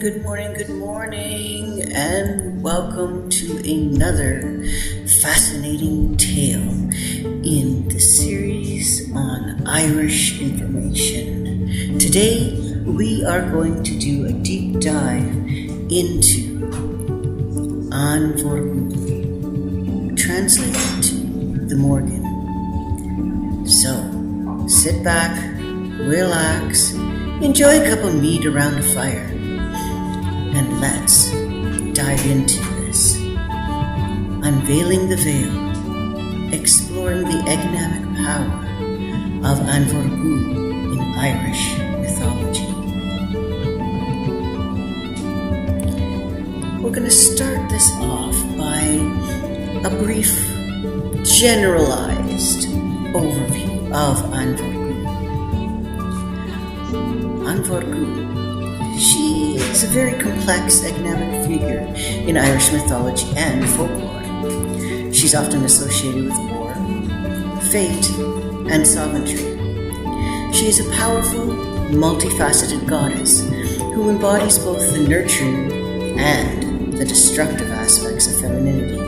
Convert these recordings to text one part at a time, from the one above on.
good morning, and welcome to another fascinating tale in the series on Irish information. Today, we are going to do a deep dive into An Mhorragu, translated to the Morrigan. So, sit back, relax, enjoy a cup of mead around a fire, and let's dive into this. Unveiling the Veil, exploring the enigmatic power of An Mhorragu in Irish mythology. We're going to start this off by a brief, generalized overview of An Mhorragu. An Mhorragu. She is a very complex enigmatic figure in Irish mythology and folklore. She's often associated with war, fate, and sovereignty. She is a powerful, multifaceted goddess who embodies both the nurturing and the destructive aspects of femininity.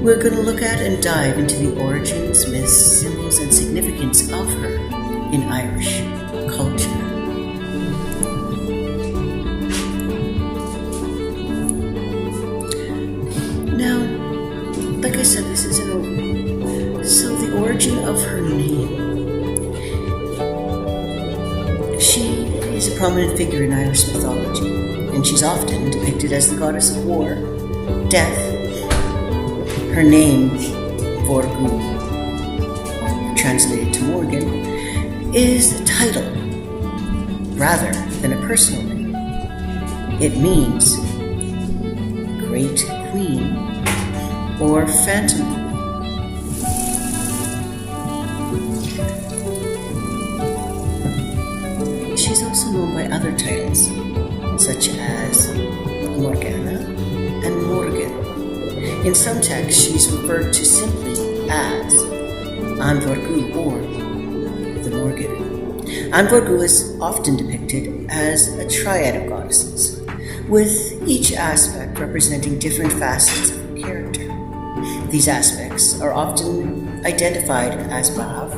We're going to look at and dive into the origins, myths, symbols, and significance of her in Irish culture. Now, like I said, this is an overview. So the origin of her name. She is a prominent figure in Irish mythology, and she's often depicted as the goddess of war, death. Her name, Mhorragu, translated to Morrigan, is a title rather than a personal name. It means Great Queen or Phantom Queen. She's also known by other titles, such as Morgana and Morrigan. In some texts, she's referred to simply as An Mhorragu or the Morrigan. An Mhorragu is often depicted as a triad of goddesses, with each aspect representing different facets of her character. These aspects are often identified as Bav,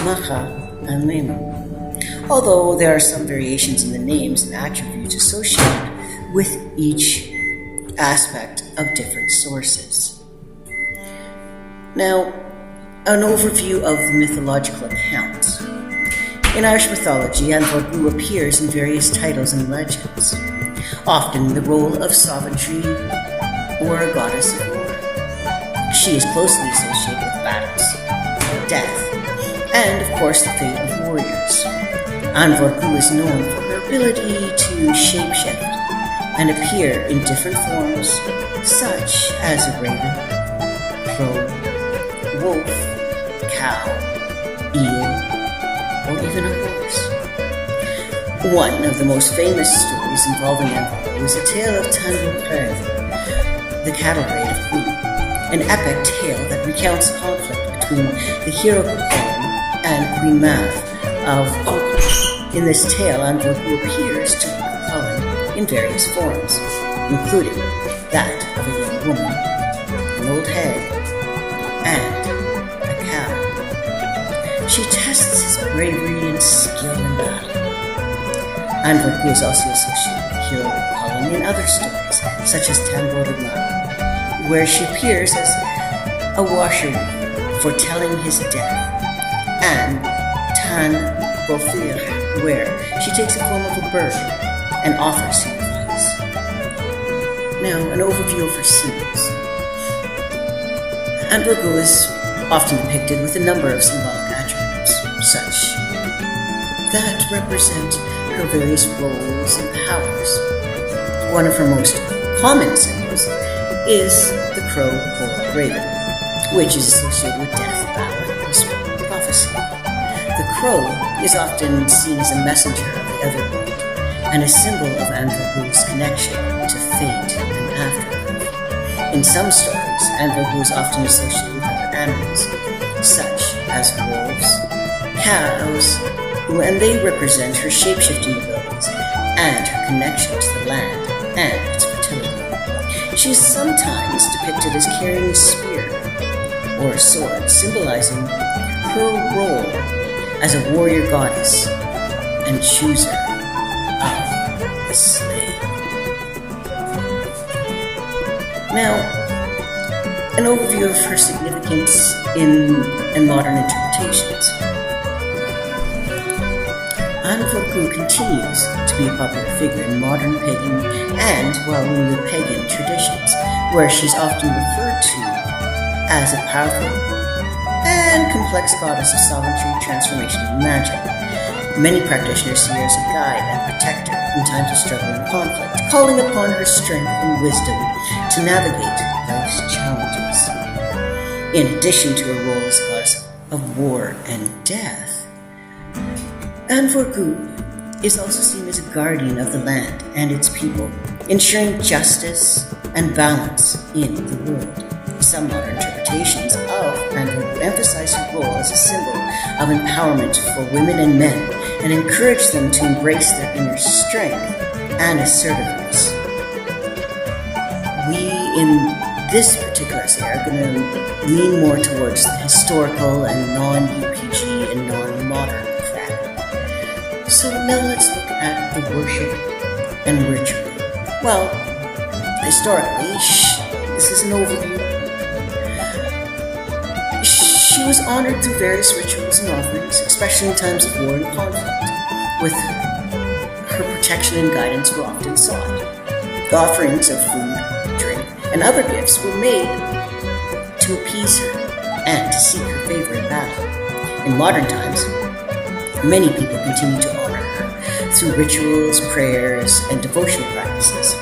Macha, and Lema, although there are some variations in the names and attributes associated with each aspect of different sources. Now, an overview of the mythological accounts. In Irish mythology, An Mhorragu appears in various titles and legends, often in the role of sovereignty or a goddess of war. She is closely associated with battles, death, and of course the fate of warriors. An Mhorragu is known for her ability to shapeshift and appear in different forms, such as a raven, crow, wolf, cow, eel, or even a horse. One of the most famous stories involving An Mhorragu is a tale of Tan, the cattle raid of Queen, an epic tale that recounts conflict between the hero Cuchulainn and Queen Maeve of folklore. In this tale, An Mhorragu appears to Cuchulainn in various forms, including that of a young woman, an old hag, and a cow. She tests his bravery and skill in battle. An Mhorragu is also associated with the hero Cuchulainn in other stories, such as Tan, where she appears as a washerwoman foretelling his death, and Tan, where she takes the form of a bird and offers sacrifice. Now, an overview of her symbols. An Mhorragu is often depicted with a number of symbolic attributes, such that represent her various roles and powers. One of her most common symbols is the crow or raven, which is associated with death, battle, and prophecy. The crow is often seen as a messenger of the other world, and a symbol of An Mhorragu's connection to fate and afterlife. In some stories, An Mhorragu is often associated with other animals, such as wolves, cows, and they represent her shape-shifting abilities and her connection to the land and its fertility. She is sometimes depicted as carrying a spear or a sword, symbolizing her role as a warrior goddess and chooser of the slave. Now, an overview of her significance in modern interpretations. Mhorragu continues to be a popular figure in modern pagan and, pagan traditions, where she's often referred to as a powerful and complex goddess of sovereignty, transformation, and magic. Many practitioners see her as a guide and protector in times of struggle and conflict, calling upon her strength and wisdom to navigate life's challenges. In addition to her role as goddess of war and death, Mhorragu is also seen as a guardian of the land and its people, ensuring justice and balance in the world. Some modern interpretations of Mhorragu emphasize her role as a symbol of empowerment for women and men and encourage them to embrace their inner strength and assertiveness. We, in this particular essay, are going to lean more towards the historical and non-UPG and non-modern crowd. So now let's look at the worship and ritual. Well, historically, this is an overview. She was honored through various rituals and offerings, especially in times of war and conflict, with her protection and guidance were often sought. The offerings of food, drink, and other gifts were made to appease her and to seek her favor in battle. In modern times, many people continue to honor her through rituals, prayers, and devotional practices.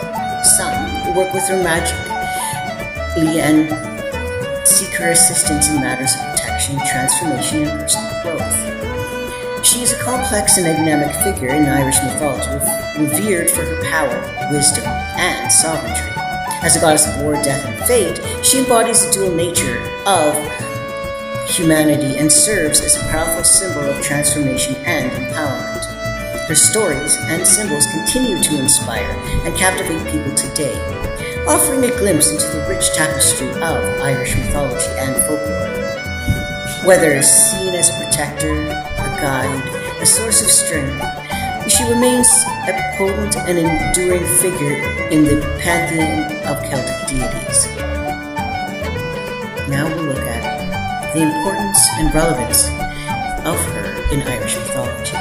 Some work with her magically and seek her assistance in matters of protection, transformation, and personal growth. She is a complex and enigmatic figure in Irish mythology, revered for her power, wisdom, and sovereignty. As a goddess of war, death, and fate, she embodies the dual nature of humanity and serves as a powerful symbol of transformation and empowerment. Her stories and symbols continue to inspire and captivate people today, offering a glimpse into the rich tapestry of Irish mythology and folklore. Whether seen as a protector, a guide, a source of strength, she remains a potent and enduring figure in the pantheon of Celtic deities. Now we'll look at the importance and relevance of her in Irish mythology.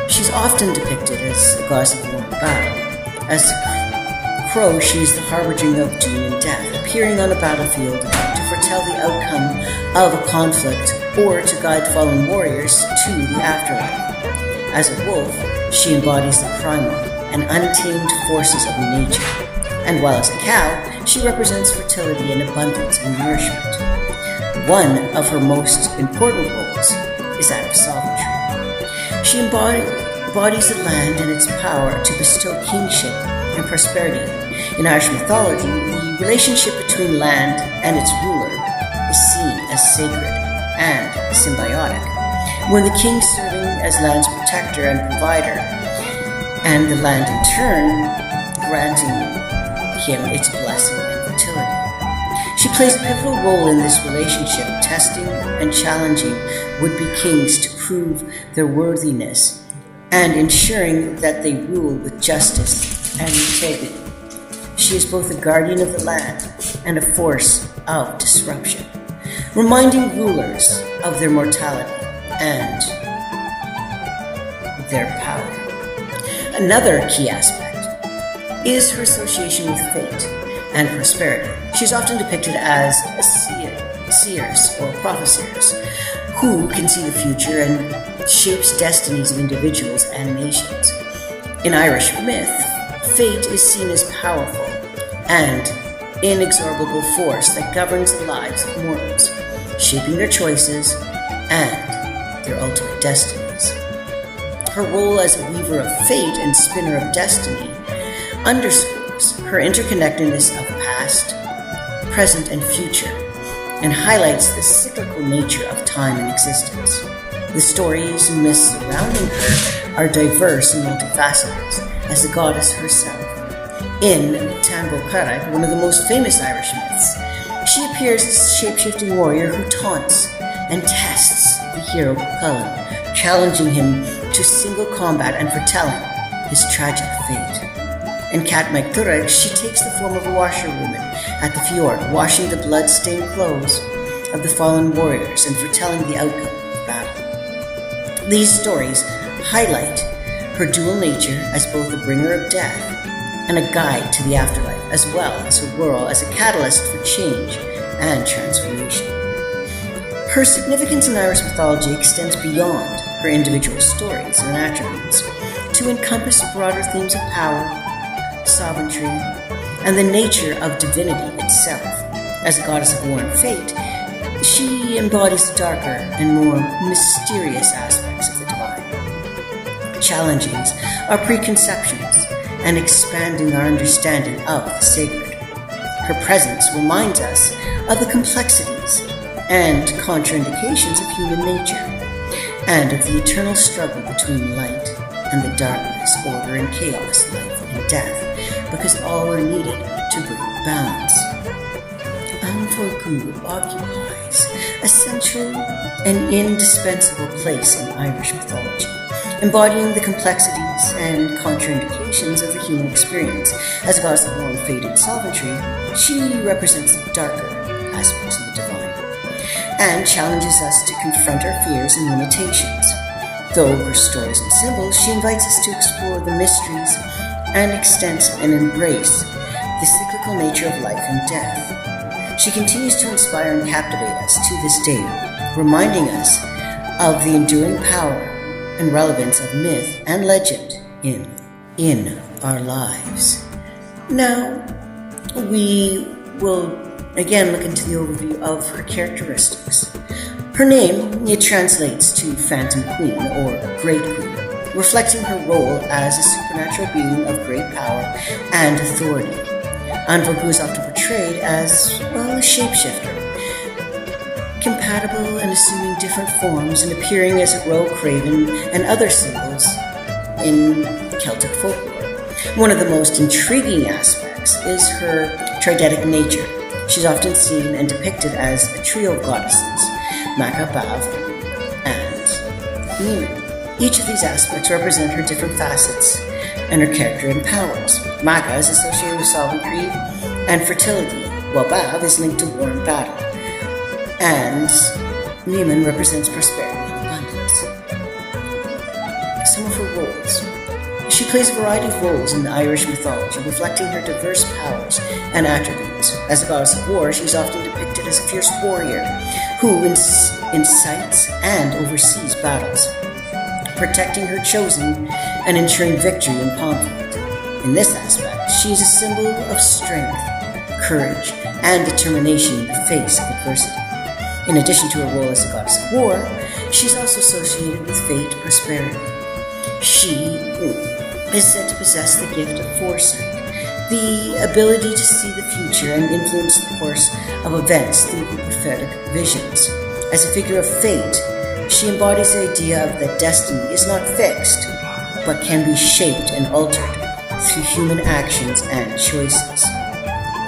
She's often depicted as a goddess of war and battle. As a crow, she is the harbinger of doom and death, appearing on a battlefield to foretell the outcome of a conflict or to guide fallen warriors to the afterlife. As a wolf, she embodies the primal and untamed forces of nature. And while as a cow, she represents fertility and abundance and nourishment. One of her most important roles is that of sovereignty. She embodies the land and its power to bestow kingship and prosperity. In Irish mythology, the relationship between land and its ruler is seen as sacred and symbiotic, when the king serving as land's protector and provider, and the land in turn granting him its blessing and fertility. She plays a pivotal role in this relationship, testing and challenging would-be kings to prove their worthiness and ensuring that they rule with justice and integrity. She is both a guardian of the land and a force of disruption, reminding rulers of their mortality and their power. Another key aspect is her association with fate and prosperity. She's often depicted as seers or prophesies who can see the future and shapes destinies of individuals and nations. In Irish myth, fate is seen as powerful and inexorable force that governs the lives of mortals, shaping their choices and their ultimate destinies. Her role as a weaver of fate and spinner of destiny underscores her interconnectedness of past, present, and future, and highlights the cyclical nature of time and existence. The stories and myths surrounding her are diverse and multifaceted, as the goddess herself. In Tanbocarrag, one of the most famous Irish myths, she appears as a shape-shifting warrior who taunts and tests the hero Cullen, challenging him to single combat and foretelling his tragic fate. In Catmagturag, she takes the form of a washerwoman at the fjord, washing the blood-stained clothes of the fallen warriors and foretelling the outcome of battle. These stories highlight her dual nature as both a bringer of death and a guide to the afterlife, as well as her role as a catalyst for change and transformation. Her significance in Irish mythology extends beyond her individual stories and attributes to encompass broader themes of power, sovereignty, and the nature of divinity itself. As a goddess of war and fate, she embodies the darker and more mysterious aspects of the divine, challenging our preconceptions and expanding our understanding of the sacred. Her presence reminds us of the complexities and contraindications of human nature, and of the eternal struggle between light and the darkness, order and chaos, life and death, because all are needed to bring balance. Mhorragu occupies a central and indispensable place in Irish mythology, embodying the complexities and contraindications of the human experience. As a goddess of war and fate and sovereignty, she represents the darker aspects of the divine, and challenges us to confront our fears and limitations. Though her stories and symbols, she invites us to explore the mysteries and extents and embrace the cyclical nature of life and death. She continues to inspire and captivate us to this day, reminding us of the enduring power and relevance of myth and legend in our lives. Now, we will again look into the overview of her characteristics. Her name, it translates to Phantom Queen or Great Queen, reflecting her role as a supernatural being of great power and authority. Mhorragu is often portrayed as, well, a shapeshifter, compatible and assuming different forms and appearing as a rogue raven and other symbols in Celtic folklore. One of the most intriguing aspects is her tridetic nature. She's often seen and depicted as a trio of goddesses, Macha, Bav, and Niman. Each of these aspects represent her different facets and her character and powers. Macha is associated with sovereignty and fertility, while Bav is linked to war and battle, and Niman represents prosperity and abundance. Some of her roles. She plays a variety of roles in the Irish mythology, reflecting her diverse powers and attributes. As a goddess of war, she is often depicted as a fierce warrior who incites and oversees battles, protecting her chosen and ensuring victory in conflict. In this aspect, she is a symbol of strength, courage, and determination in the face of adversity. In addition to her role as a goddess of war, she is also associated with fate, prosperity. She is said to possess the gift of foresight, the ability to see the future and influence the course of events through prophetic visions. As a figure of fate, she embodies the idea of that destiny is not fixed, but can be shaped and altered through human actions and choices.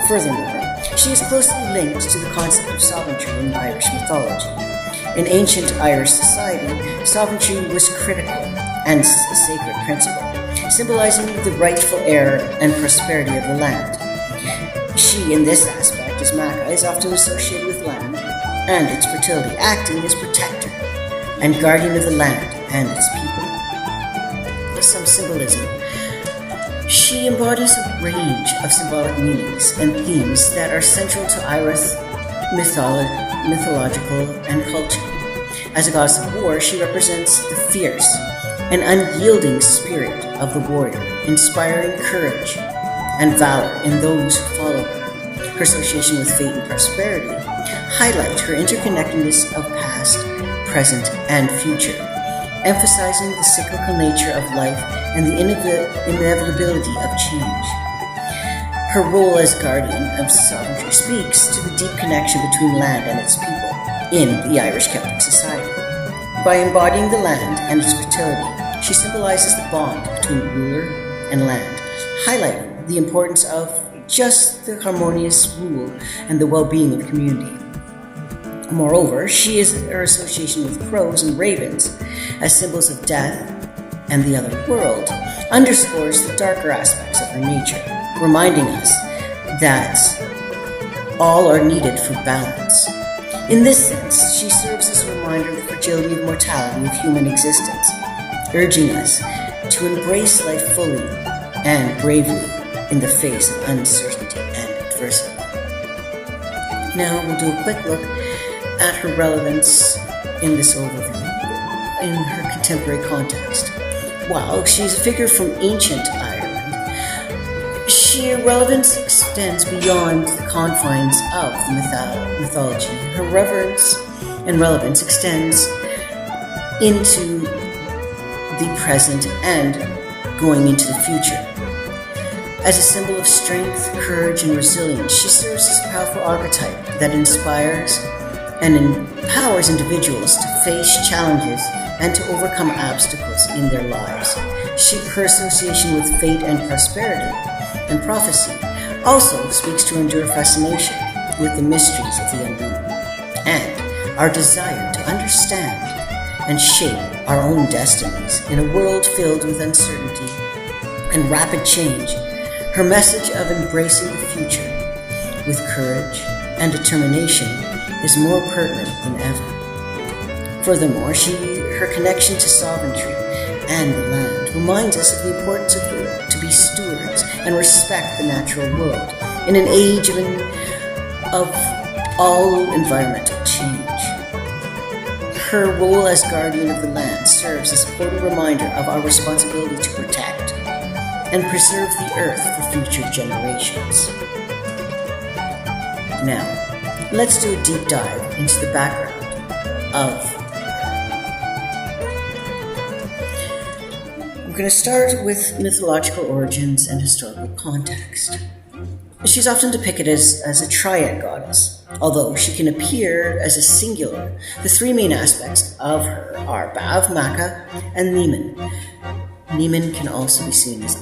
Furthermore, she is closely linked to the concept of sovereignty in Irish mythology. In ancient Irish society, sovereignty was critical and a sacred principle, symbolizing the rightful heir and prosperity of the land. She, in this aspect, as Macha, is often associated with land and its fertility, acting as protector and guardian of the land and its people. Some symbolism. She embodies a range of symbolic meanings and themes that are central to Irish mythological and culture. As a goddess of war, she represents the fierce and unyielding spirit of the warrior, inspiring courage and valor in those who follow her. Her association with fate and prosperity highlight her interconnectedness of past, present, and future, emphasizing the cyclical nature of life and the inevitability of change. Her role as guardian of sovereignty speaks to the deep connection between land and its people in the Irish Celtic society. By embodying the land and its fertility, she symbolizes the bond between ruler and land, highlighting the importance of just the harmonious rule and the well-being of community. Moreover, her association with crows and ravens as symbols of death and the other world underscores the darker aspects of her nature, reminding us that all are needed for balance. In this sense, she serves as a reminder of the fragility and mortality of human existence, urging us to embrace life fully and bravely in the face of uncertainty and adversity. Now we'll do a quick look at her relevance in this overview in her contemporary context. While she's a figure from ancient Ireland, her relevance extends beyond the confines of the mythology. Her reverence and relevance extends into the present and going into the future. As a symbol of strength, courage, and resilience, she serves as a powerful archetype that inspires and empowers individuals to face challenges and to overcome obstacles in their lives. Her association with fate and prosperity and prophecy also speaks to her enduring fascination with the mysteries of the unknown and our desire to understand and shape our own destinies in a world filled with uncertainty and rapid change. Her message of embracing the future with courage and determination is more pertinent than ever. Furthermore, her connection to sovereignty and the land reminds us of the importance of to be stewards and respect the natural world in an age of all environmental change. Her role as guardian of the land serves as a important reminder of our responsibility to protect and preserve the earth for future generations. Now, let's do a deep dive into the background of. We're going to start with mythological origins and historical context. She's often depicted as a triad goddess, although she can appear as a singular. The three main aspects of her are Bav, Macha, and Niman. Niman can also be seen as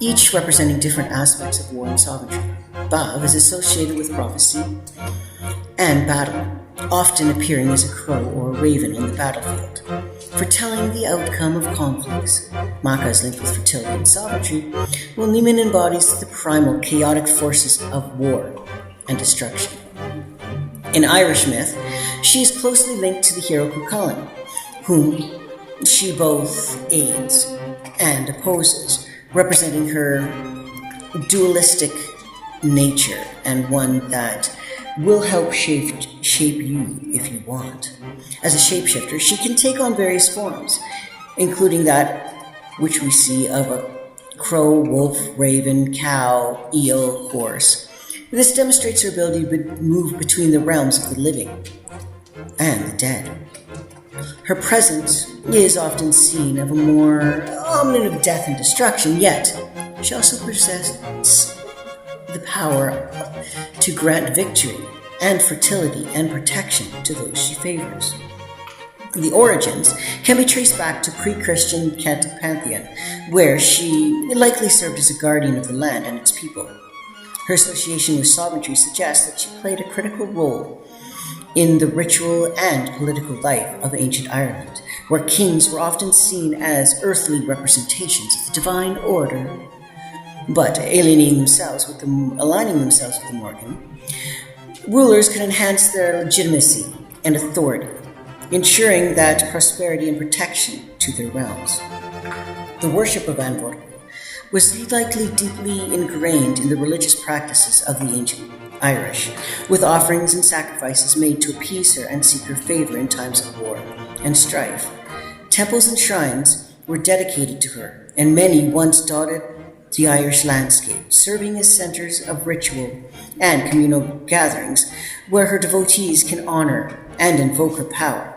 each representing different aspects of war and sovereignty. Bav is associated with prophecy and battle, often appearing as a crow or a raven on the battlefield, foretelling the outcome of conflicts. Macha is linked with fertility and sovereignty, while Niman embodies the primal, chaotic forces of war and destruction. In Irish myth, she is closely linked to the hero Cuchulainn, whom she both aids and opposes, representing her dualistic nature and one that will help shape you if you want. As a shapeshifter, she can take on various forms, including that which we see of a crow, wolf, raven, cow, eel, horse. This demonstrates her ability to move between the realms of the living and the dead. Her presence is often seen of a more ominous of death and destruction, yet she also possesses the power to grant victory and fertility and protection to those she favors. The origins can be traced back to pre-Christian Celtic pantheon, where she likely served as a guardian of the land and its people. Her association with sovereignty suggests that she played a critical role in the ritual and political life of ancient Ireland, where kings were often seen as earthly representations of the divine order, but aligning themselves with the Morrigan. Rulers could enhance their legitimacy and authority, ensuring that prosperity and protection to their realms. The worship of An Mhorragu was likely deeply ingrained in the religious practices of the ancient Irish, with offerings and sacrifices made to appease her and seek her favor in times of war and strife. Temples and shrines were dedicated to her, and many once dotted the Irish landscape, serving as centers of ritual and communal gatherings where her devotees can honor and invoke her power.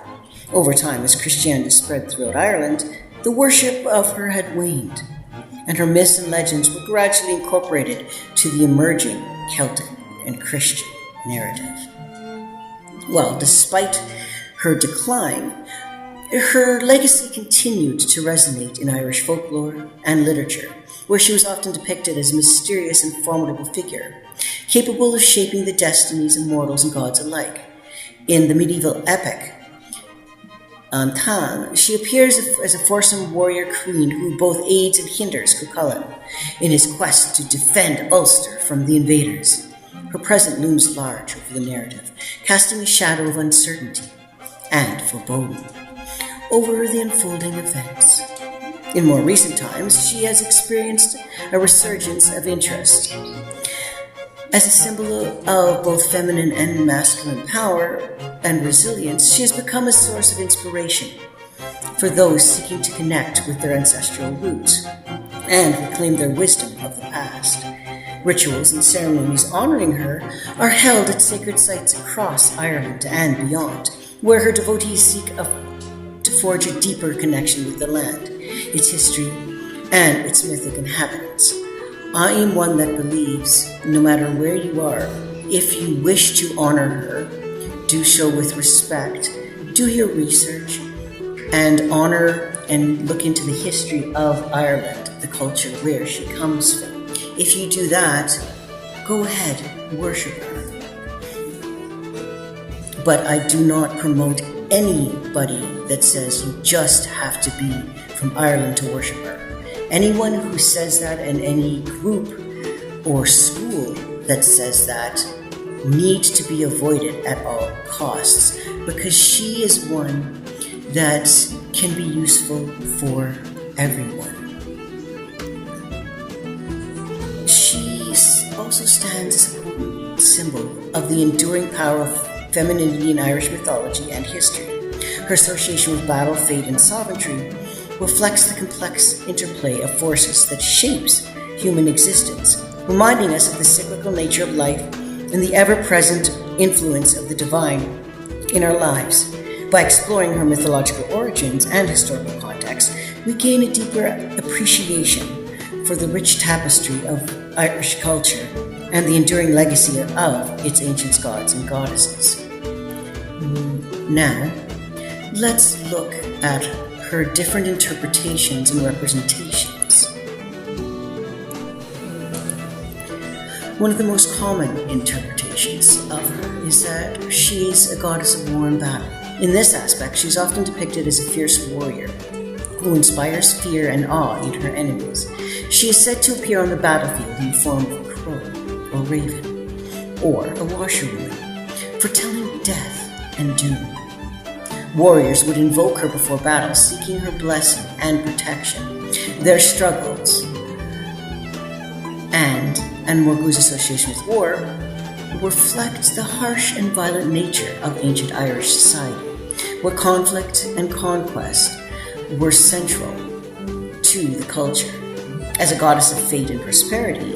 Over time, as Christianity spread throughout Ireland, the worship of her had waned, and her myths and legends were gradually incorporated to the emerging Celtic and Christian narrative. Well, despite her decline, her legacy continued to resonate in Irish folklore and literature, where she was often depicted as a mysterious and formidable figure, capable of shaping the destinies of mortals and gods alike. In the medieval epic, Antan, she appears as a foursome warrior queen who both aids and hinders Cuchulainn in his quest to defend Ulster from the invaders. Her presence looms large over the narrative, casting a shadow of uncertainty and foreboding over the unfolding events. In more recent times, she has experienced a resurgence of interest. As a symbol of both feminine and masculine power and resilience, she has become a source of inspiration for those seeking to connect with their ancestral roots and reclaim their wisdom of the past. Rituals and ceremonies honoring her are held at sacred sites across Ireland and beyond, where her devotees seek to forge a deeper connection with the land, its history, and its mythic inhabitants. I am one that believes, no matter where you are, if you wish to honor her, do so with respect, do your research, and honor and look into the history of Ireland, the culture where she comes from. If you do that, go ahead, worship her. But I do not promote anybody that says you just have to be from Ireland to worship her. Anyone who says that, and any group or school that says that, needs to be avoided at all costs, because she is one that can be useful for everyone. She also stands as a potent symbol of the enduring power of femininity in Irish mythology and history. Her association with battle, fate, and sovereignty reflects the complex interplay of forces that shapes human existence, reminding us of the cyclical nature of life and the ever-present influence of the divine in our lives. By exploring her mythological origins and historical context, we gain a deeper appreciation for the rich tapestry of Irish culture and the enduring legacy of its ancient gods and goddesses. Now, let's look at her different interpretations and representations. One of the most common interpretations of her is that she is a goddess of war and battle. In this aspect, she is often depicted as a fierce warrior who inspires fear and awe in her enemies. She is said to appear on the battlefield in the form of a crow or raven, or a washerwoman, foretelling death and doom. Warriors would invoke her before battle, seeking her blessing and protection. Their struggles and Mhorragu's association with war reflect the harsh and violent nature of ancient Irish society, where conflict and conquest were central to the culture. As a goddess of fate and prosperity,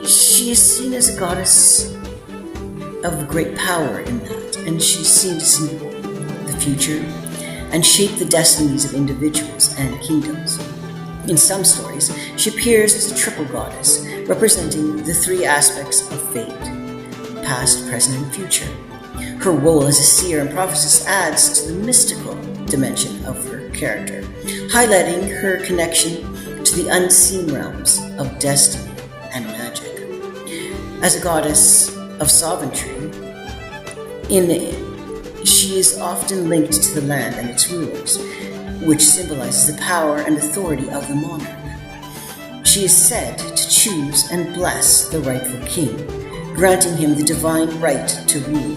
she is seen as a goddess of great power in that, and she's seen to see the future and shape the destinies of individuals and kingdoms. In some stories, she appears as a triple goddess, representing the three aspects of fate: past, present, and future. Her role as a seer and prophetess adds to the mystical dimension of her character, highlighting her connection to the unseen realms of destiny and magic. As a goddess of sovereignty, she is often linked to the land and its rulers, which symbolizes the power and authority of the monarch. She is said to choose and bless the rightful king, granting him the divine right to rule.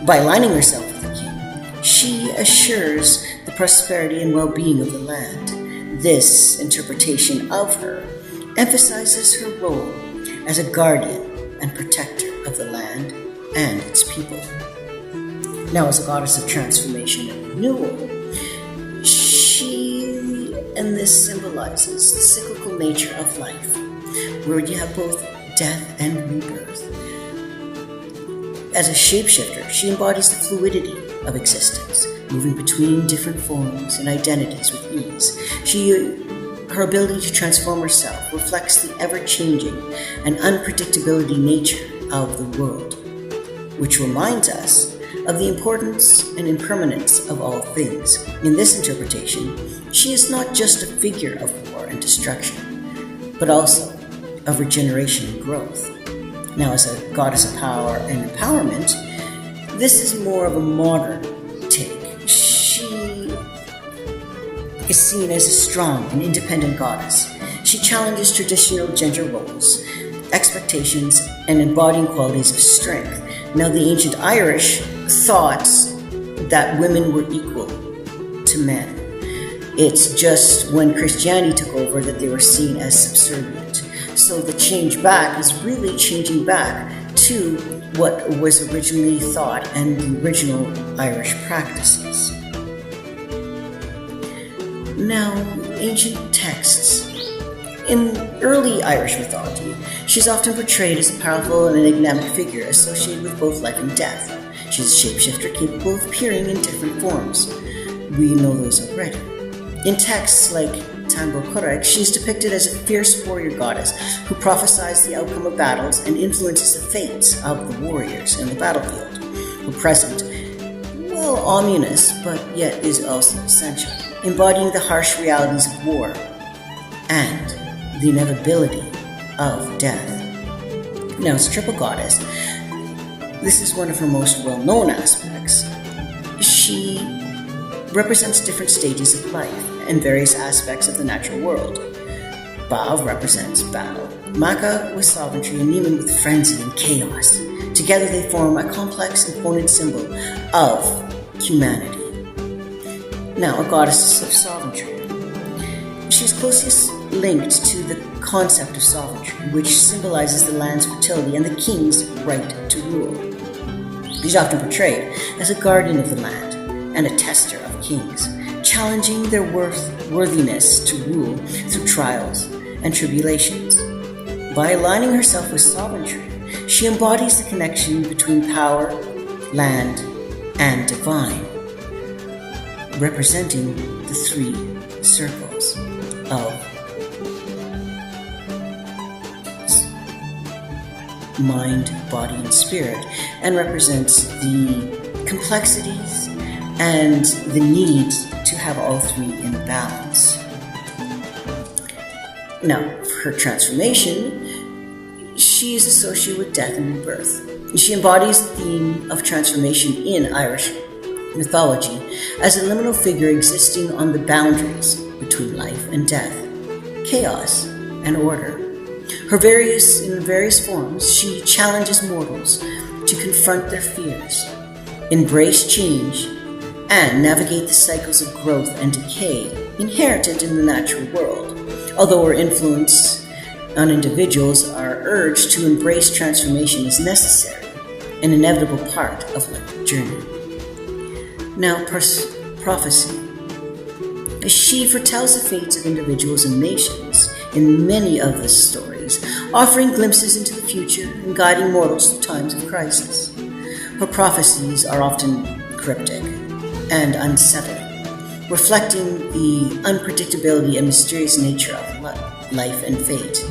By aligning herself with the king, she assures the prosperity and well-being of the land. This interpretation of her emphasizes her role as a guardian and protector of the land and its people. Now, as a goddess of transformation and renewal, this symbolizes the cyclical nature of life, where you have both death and rebirth. As a shapeshifter, she embodies the fluidity of existence, moving between different forms and identities with ease. Her ability to transform herself reflects the ever-changing and unpredictability nature of the world, which reminds us of the importance and impermanence of all things. In this interpretation, she is not just a figure of war and destruction, but also of regeneration and growth. Now, as a goddess of power and empowerment, this is more of a modern take. She is seen as a strong and independent goddess. She challenges traditional gender roles, expectations, and embodying qualities of strength. Now, the ancient Irish thought that women were equal to men. It's just when Christianity took over that they were seen as subservient. So the change back is really changing back to what was originally thought and the original Irish practices. Now, ancient texts. In early Irish mythology, she's often portrayed as a powerful and enigmatic figure associated with both life and death. She's a shapeshifter capable of appearing in different forms. We know those already. In texts like Mhorragu, she is depicted as a fierce warrior goddess who prophesies the outcome of battles and influences the fates of the warriors in the battlefield. Her present, well, ominous, but yet is also essential, embodying the harsh realities of war and the inevitability of death. Now, as a triple goddess, this is one of her most well-known aspects. She represents different stages of life and various aspects of the natural world. Ba represents battle, Maka with sovereignty, and Niman with frenzy and chaos. Together they form a complex and potent symbol of humanity. Now, a goddess of sovereignty. She is closely linked to the concept of sovereignty, which symbolizes the land's fertility and the king's right to rule. She's often portrayed as a guardian of the land and a tester of kings, challenging their worthiness to rule through trials and tribulations. By aligning herself with sovereignty, she embodies the connection between power, land, and divine, representing the three circles of mind, body, and spirit, and represents the complexities and the need to have all three in balance. Now, for her transformation, she is associated with death and rebirth. She embodies the theme of transformation in Irish mythology as a liminal figure existing on the boundaries between life and death, chaos and order. In various forms, she challenges mortals to confront their fears, embrace change, and navigate the cycles of growth and decay inherited in the natural world. Although her influence on individuals are urged to embrace transformation as necessary, an inevitable part of life's journey. Now, prophecy. She foretells the fates of individuals and nations in many of the stories, offering glimpses into the future and guiding mortals through times of crisis. Her prophecies are often cryptic and unsettling, reflecting the unpredictability and mysterious nature of life and fate.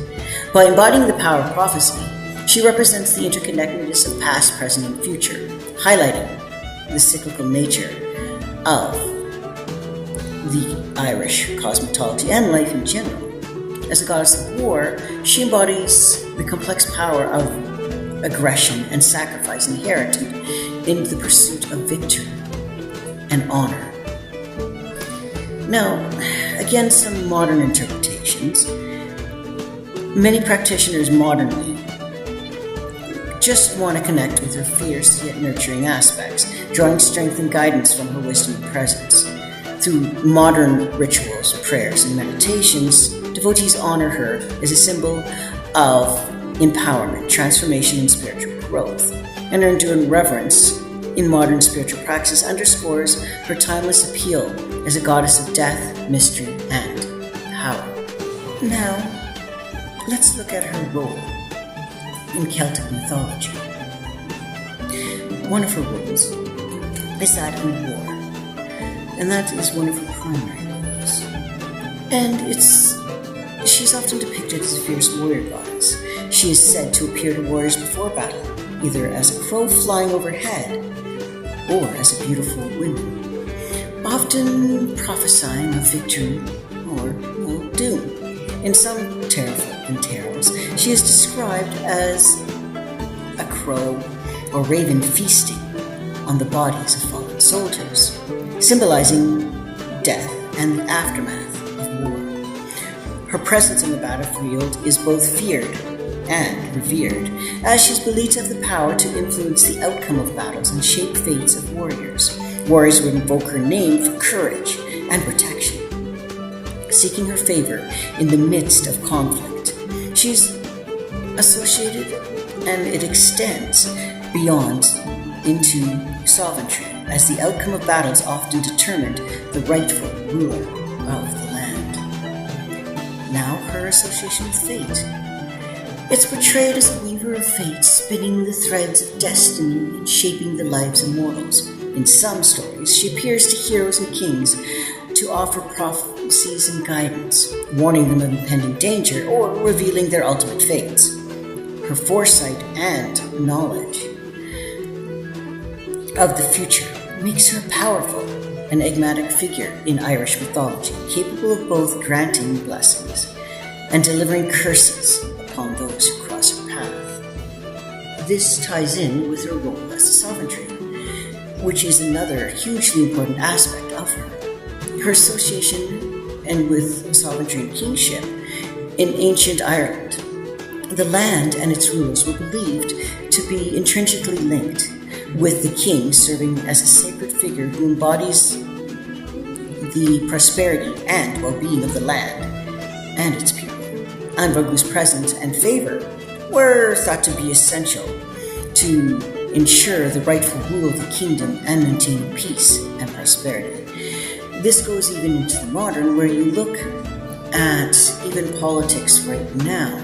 By embodying the power of prophecy, she represents the interconnectedness of past, present, and future, highlighting the cyclical nature of the Irish cosmology and life in general. As a goddess of war, she embodies the complex power of aggression and sacrifice inherited in the pursuit of victory and honor. Now, again, some modern interpretations. Many practitioners modernly just want to connect with her fierce yet nurturing aspects, drawing strength and guidance from her wisdom and presence. Through modern rituals, prayers, and meditations, devotees honor her as a symbol of empowerment, transformation, and spiritual growth. And her enduring reverence in modern spiritual practice underscores her timeless appeal as a goddess of death, mystery, and power. Now, let's look at her role in Celtic mythology. One of her roles is that in war, and that is one of her primary roles. And she's often depicted as a fierce warrior goddess. She is said to appear to warriors before battle, either as a crow flying overhead or as a beautiful woman, often prophesying of victory or doom. In some tarots, she is described as a crow or raven feasting on the bodies of fallen soldiers, symbolizing death and the aftermath of war. Her presence on the battlefield is both feared and revered, as she's believed to have the power to influence the outcome of battles and shape fates of warriors. Warriors would invoke her name for courage and protection, seeking her favor in the midst of conflict. She's associated, and it extends beyond into sovereignty, as the outcome of battles often determined the rightful ruler of the land. Now her association with fate. It's portrayed as a weaver of fate, spinning the threads of destiny and shaping the lives of mortals. In some stories, she appears to heroes and kings to offer prophecies and guidance, warning them of impending danger or revealing their ultimate fates. Her foresight and knowledge of the future makes her a powerful, enigmatic figure in Irish mythology, capable of both granting blessings and delivering curses upon those who cross her path. This ties in with her role as a sovereignty, which is another hugely important aspect of her. Her association and with sovereignty and kingship in ancient Ireland. The land and its rulers were believed to be intrinsically linked, with the king serving as a sacred figure who embodies the prosperity and well-being of the land and its people. Mhorragu's presence and favor were thought to be essential to ensure the rightful rule of the kingdom and maintaining peace and prosperity. This goes even into the modern, where you look at even politics right now,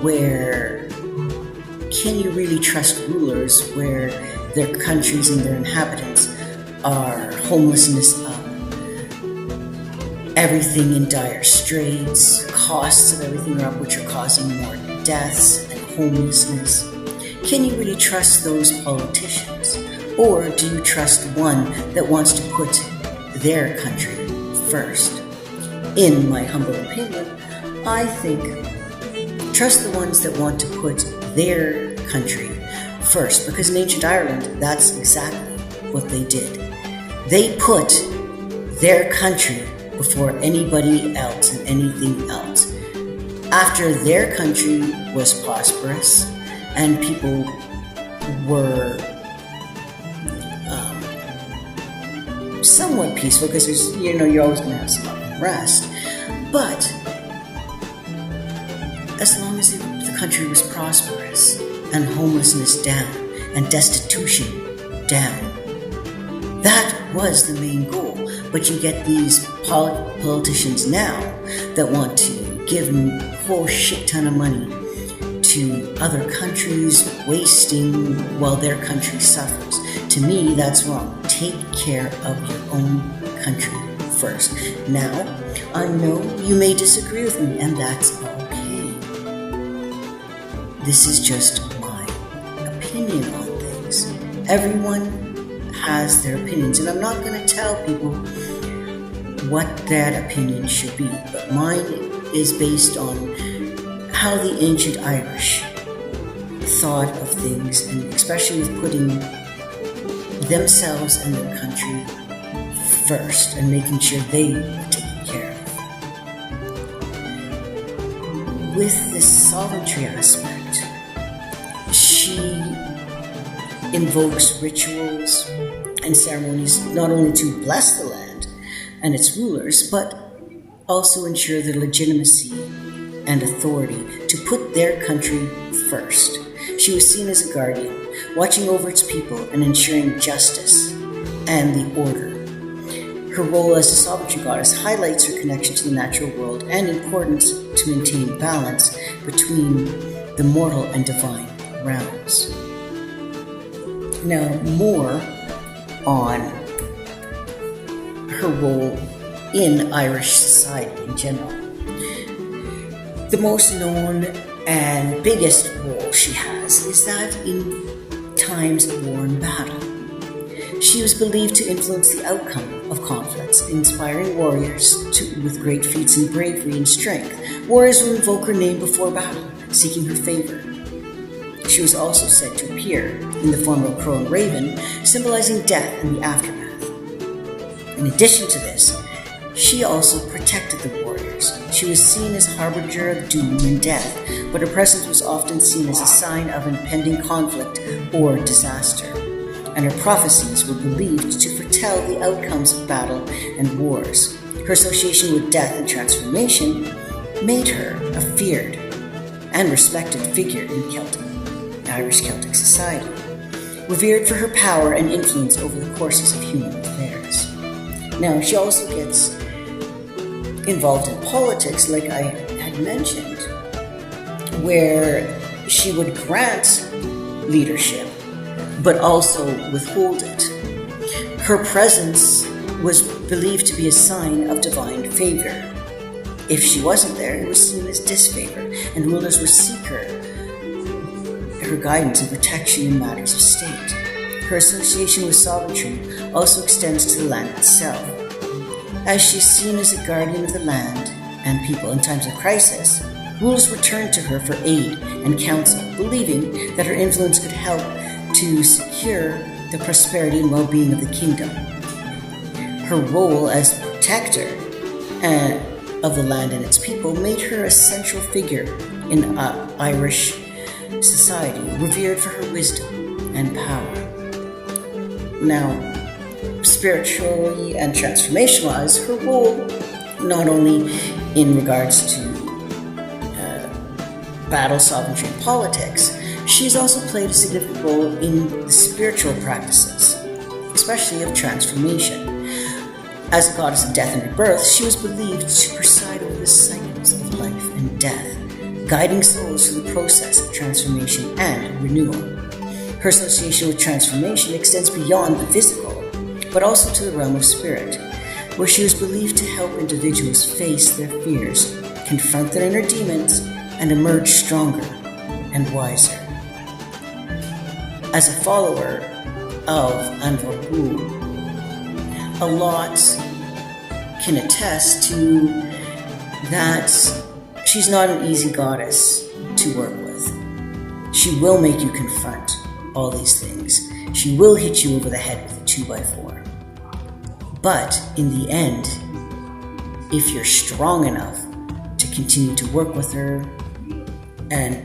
where can you really trust rulers where their countries and their inhabitants are homelessness up, everything in dire straits, costs of everything are up, which are causing more deaths and homelessness? Can you really trust those politicians? Or do you trust one that wants to put their country first? In my humble opinion, I think trust the ones that want to put their country first, because in ancient Ireland, that's exactly what they did. They put their country before anybody else and anything else. After their country was prosperous and people were somewhat peaceful, because there's, you're always going to have some unrest, but as long as the country was prosperous and homelessness down and destitution down, that was the main goal. But you get these politicians now that want to give a whole shit ton of money to other countries, wasting while their country suffers. To me, that's wrong. Take care of your own country first. Now, I know you may disagree with me, and that's okay. This is just my opinion on things. Everyone has their opinions, and I'm not going to tell people what that opinion should be, but mine is based on how the ancient Irish thought of things, and especially with putting themselves and their country first and making sure they were taken care of. With this sovereignty aspect, she invokes rituals and ceremonies not only to bless the land and its rulers, but also ensure their legitimacy and authority to put their country first. She was seen as a guardian, watching over its people and ensuring justice and the order. Her role as a sovereignty goddess highlights her connection to the natural world and importance to maintain balance between the mortal and divine realms. Now, more on her role in Irish society in general. The most known and biggest role she has is that in times of war and battle, She was believed to influence the outcome of conflicts, inspiring warriors with great feats in bravery and strength. Warriors would invoke her name before battle, seeking her favor. She was also said to appear in the form of a crow and raven, symbolizing death and the aftermath. In addition to this, she also protected the warriors. She was seen as harbinger of doom and death, but her presence was often seen as a sign of impending conflict or disaster, and her prophecies were believed to foretell the outcomes of battle and wars. Her association with death and transformation made her a feared and respected figure in Irish Celtic society, revered for her power and influence over the courses of human affairs. Now, she also gets involved in politics, like I had mentioned, where she would grant leadership, but also withhold it. Her presence was believed to be a sign of divine favor. If she wasn't there, it was seen as disfavor, and rulers would seek her guidance and protection in matters of state. Her association with sovereignty also extends to the land itself, as she's seen as a guardian of the land and people in times of crisis. Rulers would turn to her for aid and counsel, believing that her influence could help to secure the prosperity and well-being of the kingdom. Her role as protector of the land and its people made her a central figure in Irish society, revered for her wisdom and power. Now, spiritually and transformation-wise, her role, not only in regards to battle, sovereignty, and politics, she's also played a significant role in the spiritual practices, especially of transformation. As a goddess of death and rebirth, she was believed to preside over the cycles of life and death, guiding souls through the process of transformation and renewal. Her association with transformation extends beyond the physical, but also to the realm of spirit, where she was believed to help individuals face their fears, confront their inner demons, and emerge stronger and wiser. As a follower of An Mhorragu, a lot can attest to that she's not an easy goddess to work with. She will make you confront all these things. She will hit you over the head with a 2x4. But in the end, if you're strong enough to continue to work with her and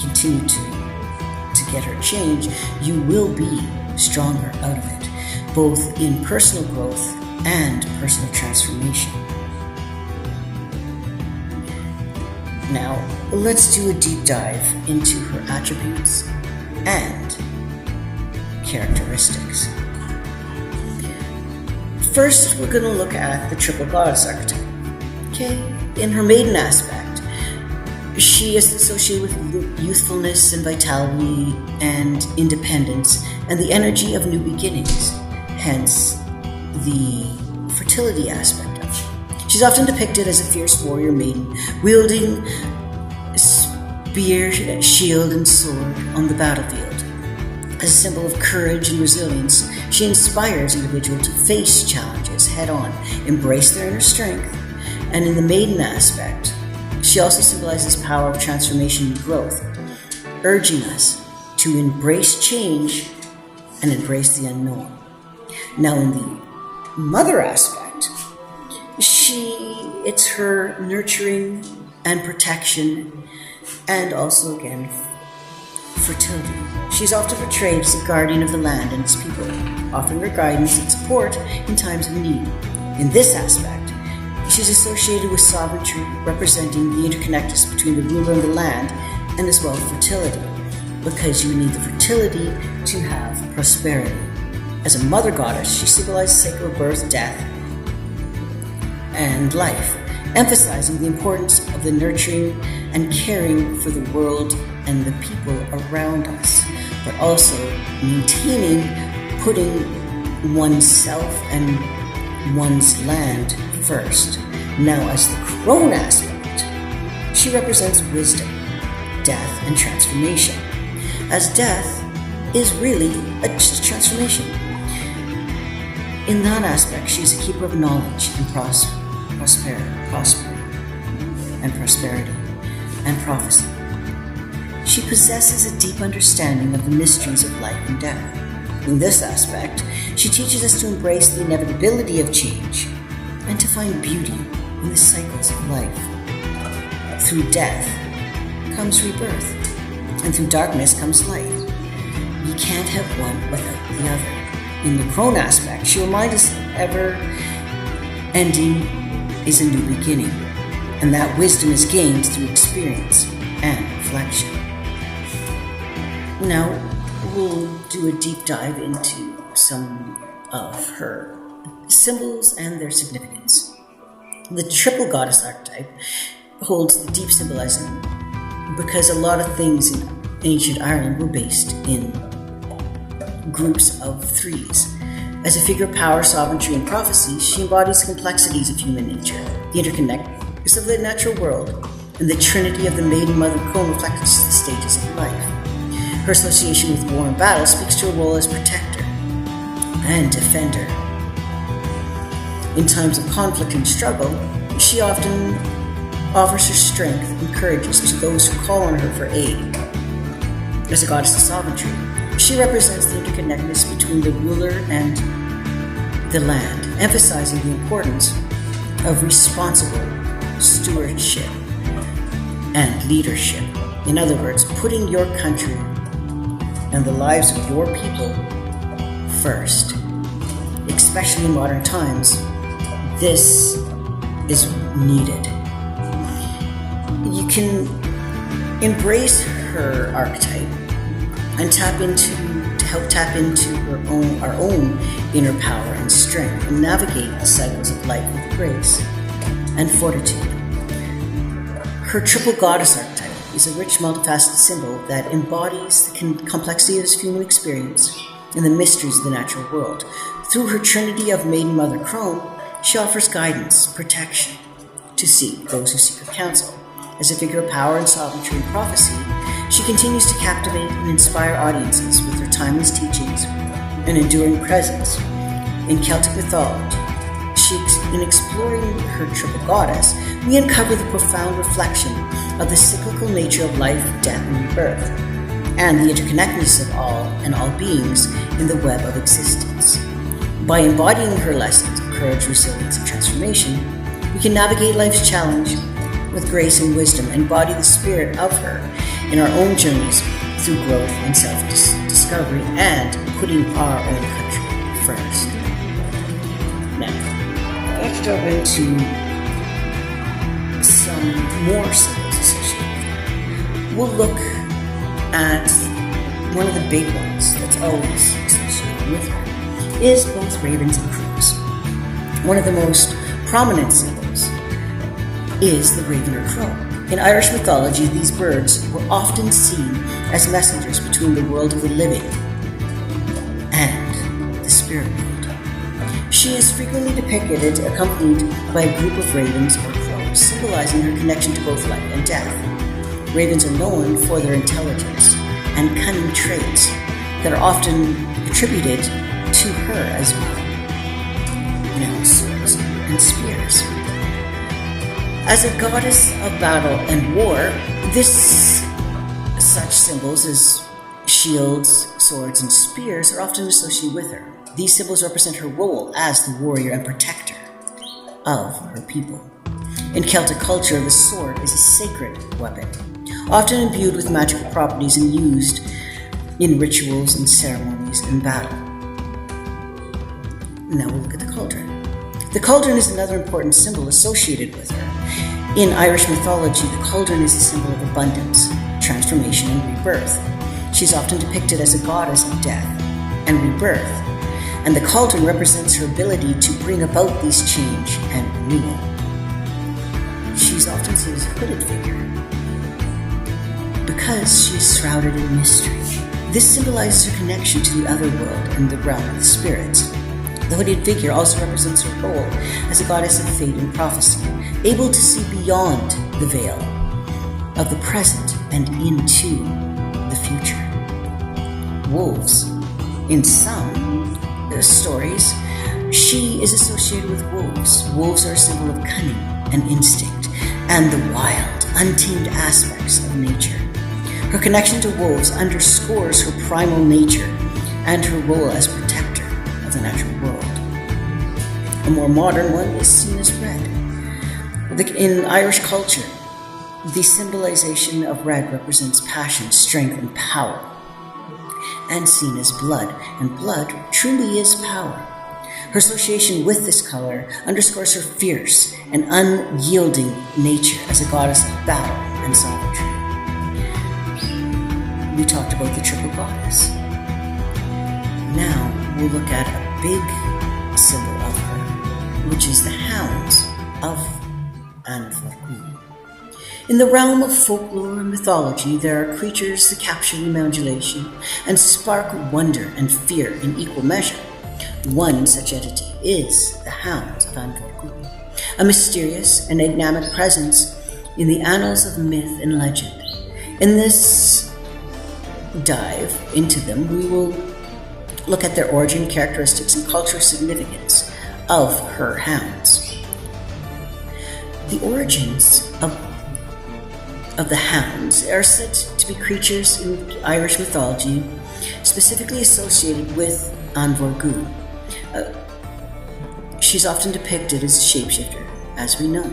continue to get her change, you will be stronger out of it, both in personal growth and personal transformation. Now, let's do a deep dive into her attributes and characteristics. First, we're going to look at the triple goddess archetype. Okay, in her maiden aspect, she is associated with youthfulness and vitality and independence and the energy of new beginnings, hence the fertility aspect of it. She's often depicted as a fierce warrior maiden, wielding spear, shield, and sword on the battlefield. As a symbol of courage and resilience, she inspires individuals to face challenges head-on, embrace their inner strength, and in the maiden aspect, she also symbolizes power of transformation and growth, urging us to embrace change and embrace the unknown. Now, in the mother aspect, it's her nurturing and protection, and also, again, fertility. She's often portrayed as a guardian of the land and its people, offering her guidance and support in times of need. In this aspect, she's associated with sovereignty, representing the interconnectedness between the ruler and the land, and as well fertility, because you need the fertility to have prosperity. As a mother goddess, she symbolizes sacred birth, death, and life, emphasizing the importance of the nurturing and caring for the world and the people around us, but also maintaining, putting oneself and one's land first. Now, as the crone aspect, she represents wisdom, death, and transformation, as death is really a transformation. In that aspect, she is a keeper of knowledge and prosperity and prophecy. She possesses a deep understanding of the mysteries of life and death. In this aspect, she teaches us to embrace the inevitability of change and to find beauty in the cycles of life. Through death comes rebirth, and through darkness comes light. You can't have one without the other. In the crone aspect, she reminds us that ever-ending is a new beginning, and that wisdom is gained through experience and reflection. Now, we'll do a deep dive into some of her symbols and their significance. The triple goddess archetype holds the deep symbolism because a lot of things in ancient Ireland were based in groups of threes. As a figure of power, sovereignty, and prophecy, she embodies the complexities of human nature, the interconnectedness of the natural world, and the trinity of the maiden mother crone reflects the stages of life. Her association with war and battle speaks to her role as protector and defender. In times of conflict and struggle, she often offers her strength and courageous to those who call on her for aid. As a goddess of sovereignty, she represents the interconnectedness between the ruler and the land, emphasizing the importance of responsible stewardship and leadership. In other words, putting your country and the lives of your people first. Especially in modern times, this is needed. You can embrace her archetype and help tap into our own inner power and strength and navigate the cycles of life with grace and fortitude. Her triple goddess archetype is a rich, multifaceted symbol that embodies the complexity of human experience and the mysteries of the natural world. Through her trinity of maiden mother crone, she offers guidance, protection to seek those who seek her counsel. As a figure of power and sovereignty and prophecy, she continues to captivate and inspire audiences with her timeless teachings and enduring presence. In Celtic mythology, in exploring her triple goddess, we uncover the profound reflection of the cyclical nature of life, death, and rebirth, and the interconnectedness of all beings in the web of existence. By embodying her lessons of courage, resilience, and transformation, we can navigate life's challenge with grace and wisdom and embody the spirit of her in our own journeys through growth and self-discovery and putting our own country first. Now, let's delve into some more symbols associated with her. We'll look at one of the big ones that's always associated with her is both ravens and crows. One of the most prominent symbols is the raven or crow. In Irish mythology, these birds were often seen as messengers between the world of the living and the spirit world. She is frequently depicted accompanied by a group of ravens or crows, symbolizing her connection to both life and death. Ravens are known for their intelligence and cunning traits that are often attributed to her as well. Now, swords and spears. As a goddess of battle and war, such symbols as shields, swords, and spears are often associated with her. These symbols represent her role as the warrior and protector of her people. In Celtic culture, the sword is a sacred weapon, often imbued with magical properties and used in rituals and ceremonies and battle. Now we'll look at the cauldron. The cauldron is another important symbol associated with her. In Irish mythology, the cauldron is a symbol of abundance, transformation, and rebirth. She's often depicted as a goddess of death and rebirth, and the cauldron represents her ability to bring about these change and renewal. She's often seen as a hooded figure because she's shrouded in mystery. This symbolizes her connection to the other world and the realm of the spirits. The hooded figure also represents her role as a goddess of fate and prophecy, able to see beyond the veil of the present and into the future. Wolves. In some stories, She is associated with wolves. Wolves are a symbol of cunning and instinct and the wild, untamed aspects of nature. Her connection to wolves underscores her primal nature and her role as protector of the natural world. A more modern one is seen as red. In Irish culture, the symbolization of red represents passion, strength, and power, and seen as blood, and blood truly is power. Her association with this color underscores her fierce and unyielding nature as a goddess of battle and sovereignty. We talked about the triple goddess. Now we'll look at a big symbol of her, which is the Hounds of An Mhorragu. In the realm of folklore and mythology, there are creatures that capture the imagination and spark wonder and fear in equal measure. One such entity is the Hounds of An Mhorragu, a mysterious and enigmatic presence in the annals of myth and legend. In this dive into them, we will look at their origin, characteristics, and cultural significance of her hounds. The origins of the hounds are said to be creatures in Irish mythology, specifically associated with An Mhorragu. She's often depicted as a shapeshifter, as we know.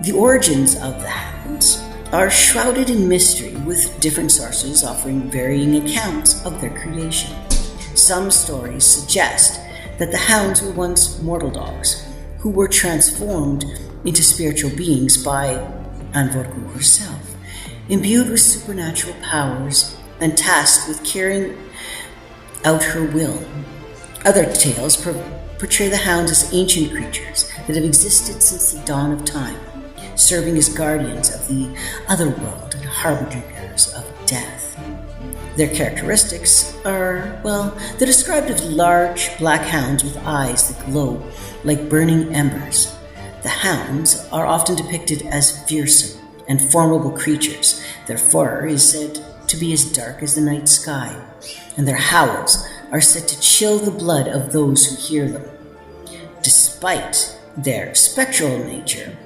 The origins of the hounds are shrouded in mystery, with different sources offering varying accounts of their creation. Some stories suggest that the hounds were once mortal dogs who were transformed into spiritual beings by An Mhorragu herself, imbued with supernatural powers and tasked with carrying out her will. Other tales portray the hounds as ancient creatures that have existed since the dawn of time, serving as guardians of the other world and harbingers of death. Their characteristics are, they're described as large black hounds with eyes that glow like burning embers. The hounds are often depicted as fearsome and formidable creatures. Their fur is said to be as dark as the night sky, and their howls are said to chill the blood of those who hear them. Despite their spectral nature,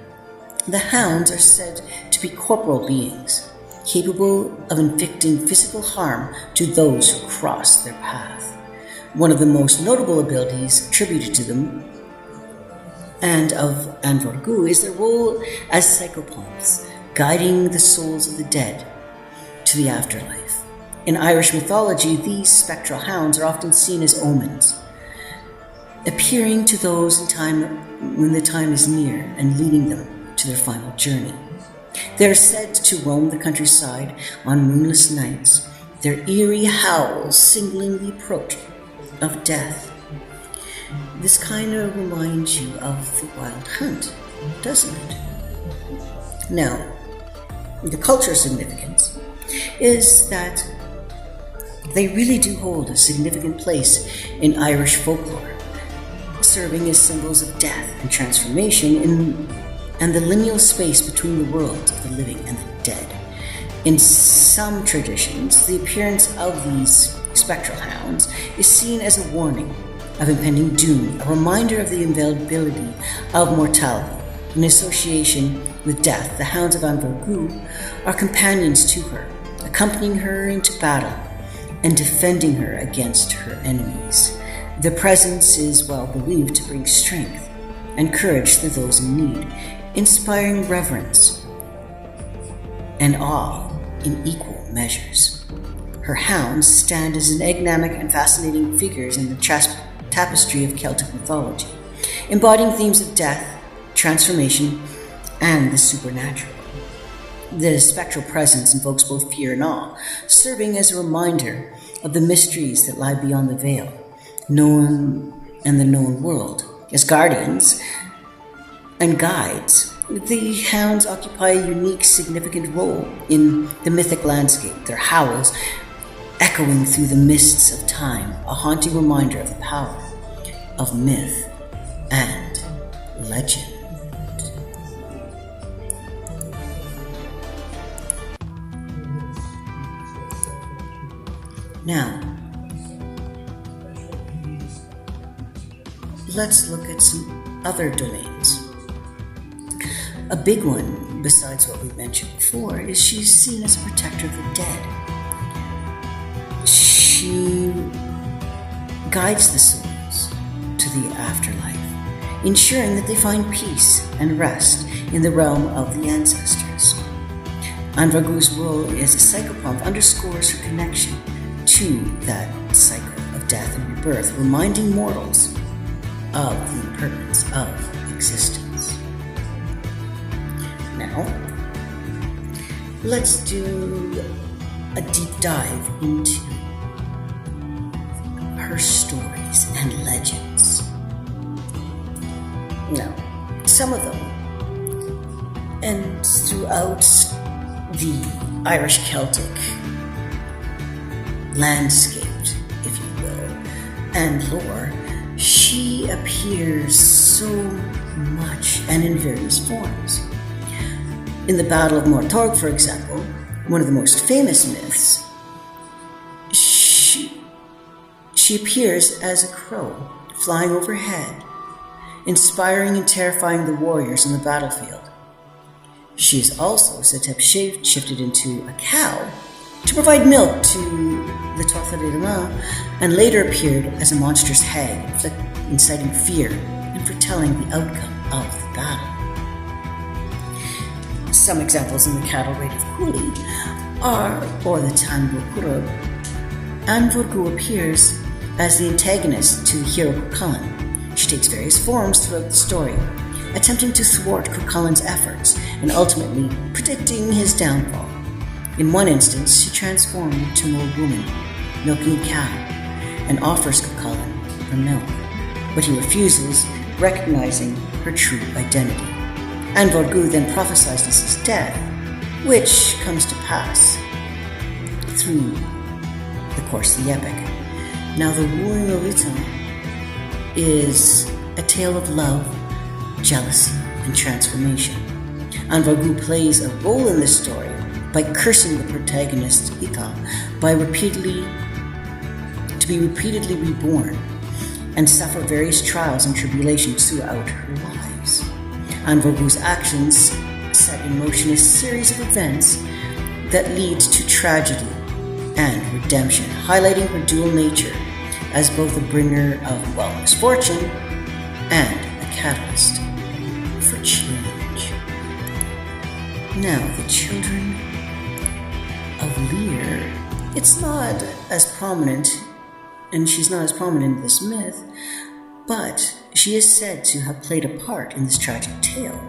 the hounds are said to be corporal beings, capable of inflicting physical harm to those who cross their path. One of the most notable abilities attributed to them and of An Mhorragu is their role as psychopomps, guiding the souls of the dead to the afterlife. In Irish mythology, these spectral hounds are often seen as omens, appearing to those in time when the time is near and leading them to their final journey. They are said to roam the countryside on moonless nights, their eerie howls signaling the approach of death. This kind of reminds you of the Wild Hunt, doesn't it? Now, the cultural significance is that they really do hold a significant place in Irish folklore, serving as symbols of death and transformation and the liminal space between the worlds of the living and the dead. In some traditions, the appearance of these spectral hounds is seen as a warning of impending doom, a reminder of the inevitability of mortality. In association with death, the Hounds of An Mhorragu are companions to her, accompanying her into battle and defending her against her enemies. Their presence is well believed to bring strength and courage to those in need, inspiring reverence and awe in equal measures. Her hounds stand as enigmatic and fascinating figures in the tapestry of Celtic mythology, embodying themes of death, transformation, and the supernatural. The spectral presence invokes both fear and awe, serving as a reminder of the mysteries that lie beyond the veil, known and the known world. As guardians and guides, the hounds occupy a unique, significant role in the mythic landscape, their howls echoing through the mists of time, a haunting reminder of the power of myth and legend. Now, let's look at some other domains. A big one, besides what we mentioned before, is she's seen as a protector of the dead. She guides the souls to the afterlife, ensuring that they find peace and rest in the realm of the ancestors. Mhorragu's role as a psychopomp underscores her connection to that cycle of death and rebirth, reminding mortals of the impermanence of existence. Now, let's do a deep dive into her stories and legends. Now, some of them, and throughout the Irish Celtic landscape, if you will, and lore, she appears so much and in various forms. In the Battle of Morrigan, for example, one of the most famous myths, she appears as a crow flying overhead, inspiring and terrifying the warriors on the battlefield. She is also said to have shifted into a cow to provide milk to the Tuatha and later appeared as a monstrous hag, inciting fear and foretelling the outcome of the battle. Some examples in the cattle raid of Cooley or the Tanbo Curragh. Mhorragu appears as the antagonist to the hero Cuchulainn. She takes various forms throughout the story, attempting to thwart Cuchulainn's efforts and ultimately predicting his downfall. In one instance, she transformed into an old woman, milking a cow, and offers Cuchulainn her milk, but he refuses, recognizing her true identity. Mhorragu then prophesies his death, which comes to pass through the course of the epic. Now, the Wooing of Uta is a tale of love, jealousy, and transformation. Mhorragu plays a role in this story by cursing the protagonist Ita by to be repeatedly reborn and suffer various trials and tribulations throughout her lives. Mhorragu's actions set in motion a series of events that lead to tragedy and redemption, highlighting her dual nature as both a bringer of misfortune and a catalyst for change. Now, the children of Lear, it's not as prominent, and she's not as prominent in this myth, but she is said to have played a part in this tragic tale.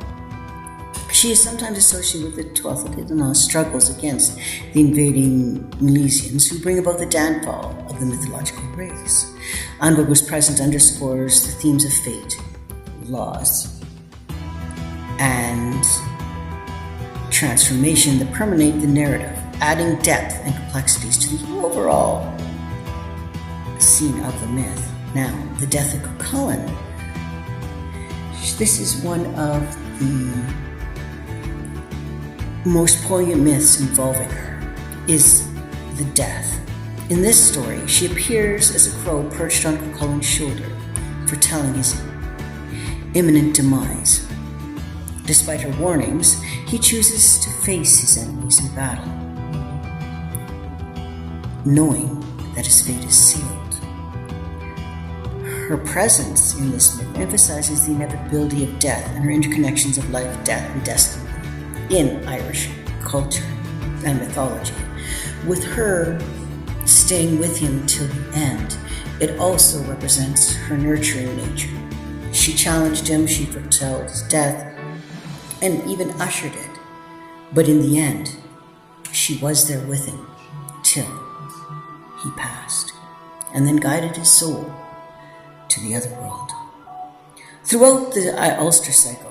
She is sometimes associated with the Tuatha struggles against the invading Milesians who bring about the downfall of the mythological race. Mhorragu's presence underscores the themes of fate, loss, and transformation that permeate the narrative, adding depth and complexities to the overall scene of the myth. Now, the death of Cuchulainn. This is one of the most poignant myths involving her, is the death. In this story, she appears as a crow perched on Cuchulainn's shoulder, foretelling his imminent demise. Despite her warnings, he chooses to face his enemies in battle, knowing that his fate is sealed. Her presence in this myth emphasizes the inevitability of death and her interconnections of life, death, and destiny in Irish culture and mythology. With her staying with him till the end, it also represents her nurturing nature. She challenged him, she foretold his death, and even ushered it. But in the end, she was there with him till he passed, and then guided his soul to the other world. Throughout the Ulster cycle,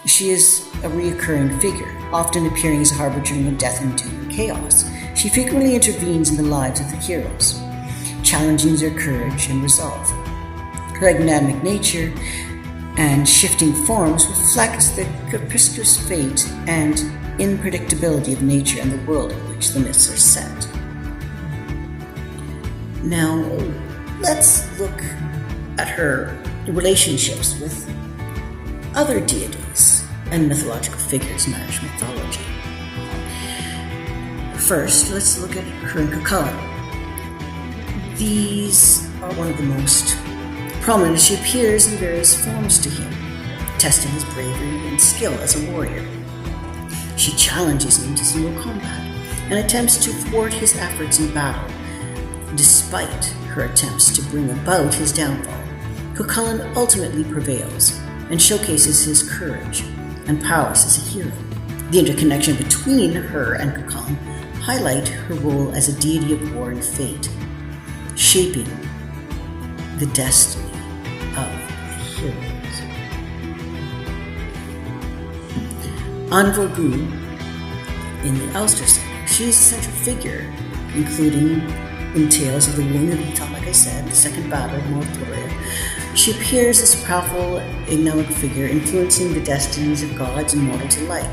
she is a reoccurring figure, often appearing as a harbinger of death and doom and chaos. She frequently intervenes in the lives of the heroes, challenging their courage and resolve. Her enigmatic nature and shifting forms reflect the capricious fate and unpredictability of nature and the world in which the myths are set. Now, let's look at her relationships with other deities and mythological figures in Irish mythology. First, let's look at her and Cuchulainn. These are one of the most prominent. She appears in various forms to him, testing his bravery and skill as a warrior. She challenges him to single combat and attempts to thwart his efforts in battle. Despite her attempts to bring about his downfall, Cuchulainn ultimately prevails and showcases his courage and prowess as a hero. The interconnection between her and Cuchulainn highlight her role as a deity of war and fate, shaping the destiny of the heroes. An Mhorragu, in the Ulster cycle, she is a central figure, including in Tales of the Wound of Etah, like I said, the Second Battle of Morrigan. She appears as a powerful, enigmatic figure influencing the destinies of gods and mortals alike.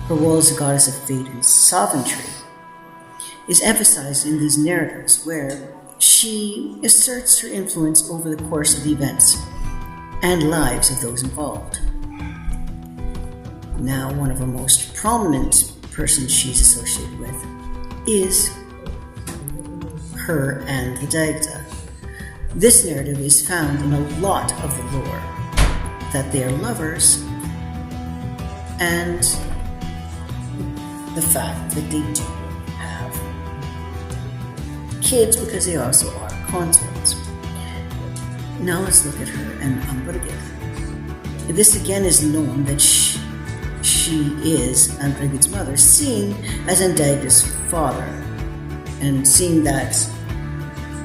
Her role as a goddess of fate and sovereignty is emphasized in these narratives, where she asserts her influence over the course of the events and lives of those involved. Now, one of the most prominent persons she's associated with is her and the deities. This narrative is found in a lot of the lore, that they are lovers, and the fact that they do have kids because they also are consorts. Now let's look at her and Morrigan. This again is known that she is Morrigan's mother, seen as Andaiga's father, and seeing that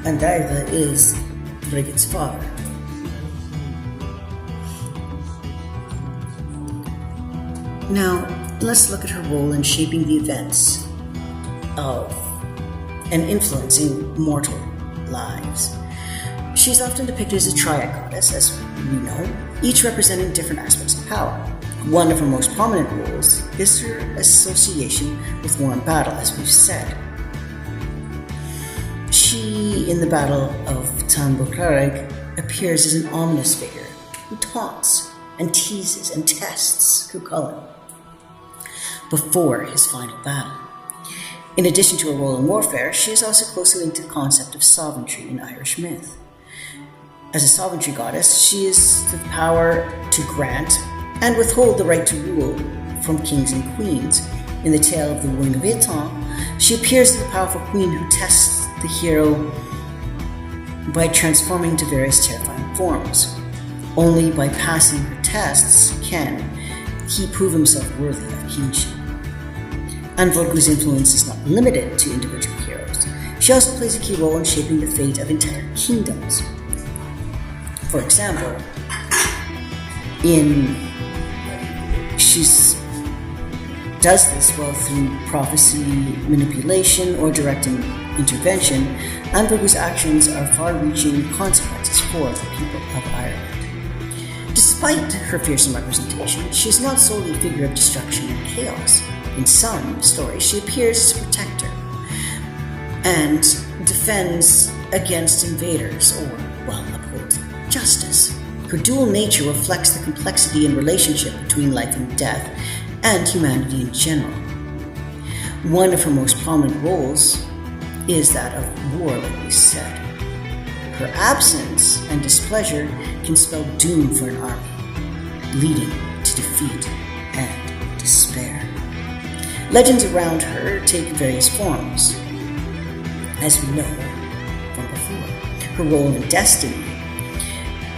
Andaiga is Morrigan's father. Now, let's look at her role in shaping the events of and influencing mortal lives. She's often depicted as a triad goddess, as we know, each representing different aspects of power. One of her most prominent roles is her association with war and battle, as we've said. She, in the Battle of Mhorragu, appears as an ominous figure who taunts and teases and tests Cuchulainn before his final battle. In addition to her role in warfare, she is also closely linked to the concept of sovereignty in Irish myth. As a sovereignty goddess, she is the power to grant and withhold the right to rule from kings and queens. In the tale of the Wound of Etah, she appears as the powerful queen who tests the hero by transforming into various terrifying forms. Only by passing her tests can he prove himself worthy of kingship. An Mhorragu's influence is not limited to individual heroes. She also plays a key role in shaping the fate of entire kingdoms. For example, she does this well through prophecy, manipulation, or direct intervention. An Mhorragu's actions are far-reaching consequences for the people of Ireland. Despite her fearsome representation, she is not solely a figure of destruction and chaos. In some stories, she appears as a protector and defends against invaders or, upholds justice. Her dual nature reflects the complexity and relationship between life and death and humanity in general. One of her most prominent roles is that of war, like we said. Her absence and displeasure can spell doom for an army, leading to defeat and despair. Legends around her take various forms, as we know from before. Her role in destiny.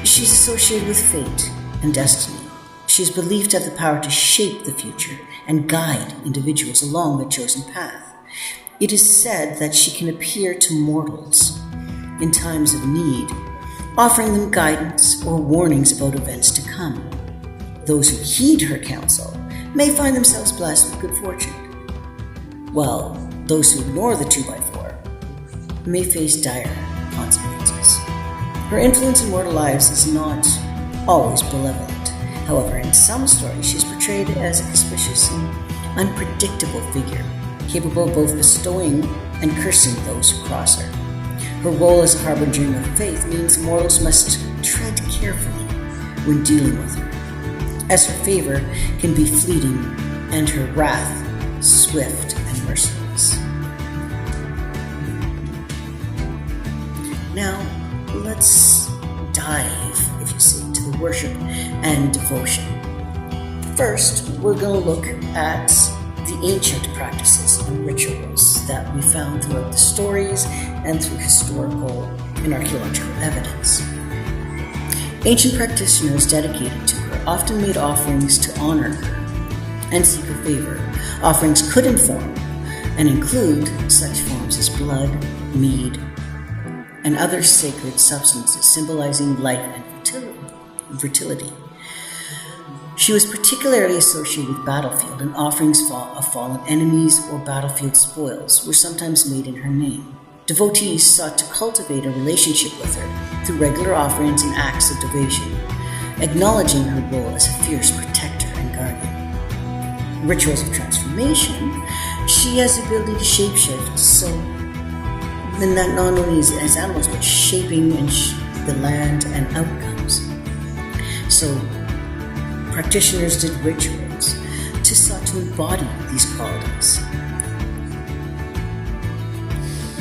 She's associated with fate and destiny. She is believed to have the power to shape the future and guide individuals along the chosen path. It is said that she can appear to mortals in times of need, offering them guidance or warnings about events to come. Those who heed her counsel may find themselves blessed with good fortune, while those who ignore the 2x4 may face dire consequences. Her influence in mortal lives is not always benevolent. However, in some stories, she is portrayed as a suspicious and unpredictable figure, capable of both bestowing and cursing those who cross her. Her role as a harbinger of faith means mortals must tread carefully when dealing with her, as her favor can be fleeting and her wrath swift and merciless. Now, let's dive, if you see, to the worship and devotion. First, we're going to look at the ancient practices and rituals that we found throughout the stories and through historical and archaeological evidence. Ancient practitioners dedicated to her often made offerings to honor her and seek her favor. Offerings could inform and include such forms as blood, mead, and other sacred substances symbolizing life and fertility. She was particularly associated with battlefield, and offerings of fallen enemies or battlefield spoils were sometimes made in her name. Devotees sought to cultivate a relationship with her through regular offerings and acts of devotion, acknowledging her role as a fierce protector and guardian. Rituals of transformation, she has the ability to shapeshift, so not only as animals, but shaping the land and outcomes. So practitioners did rituals to sought to embody these qualities.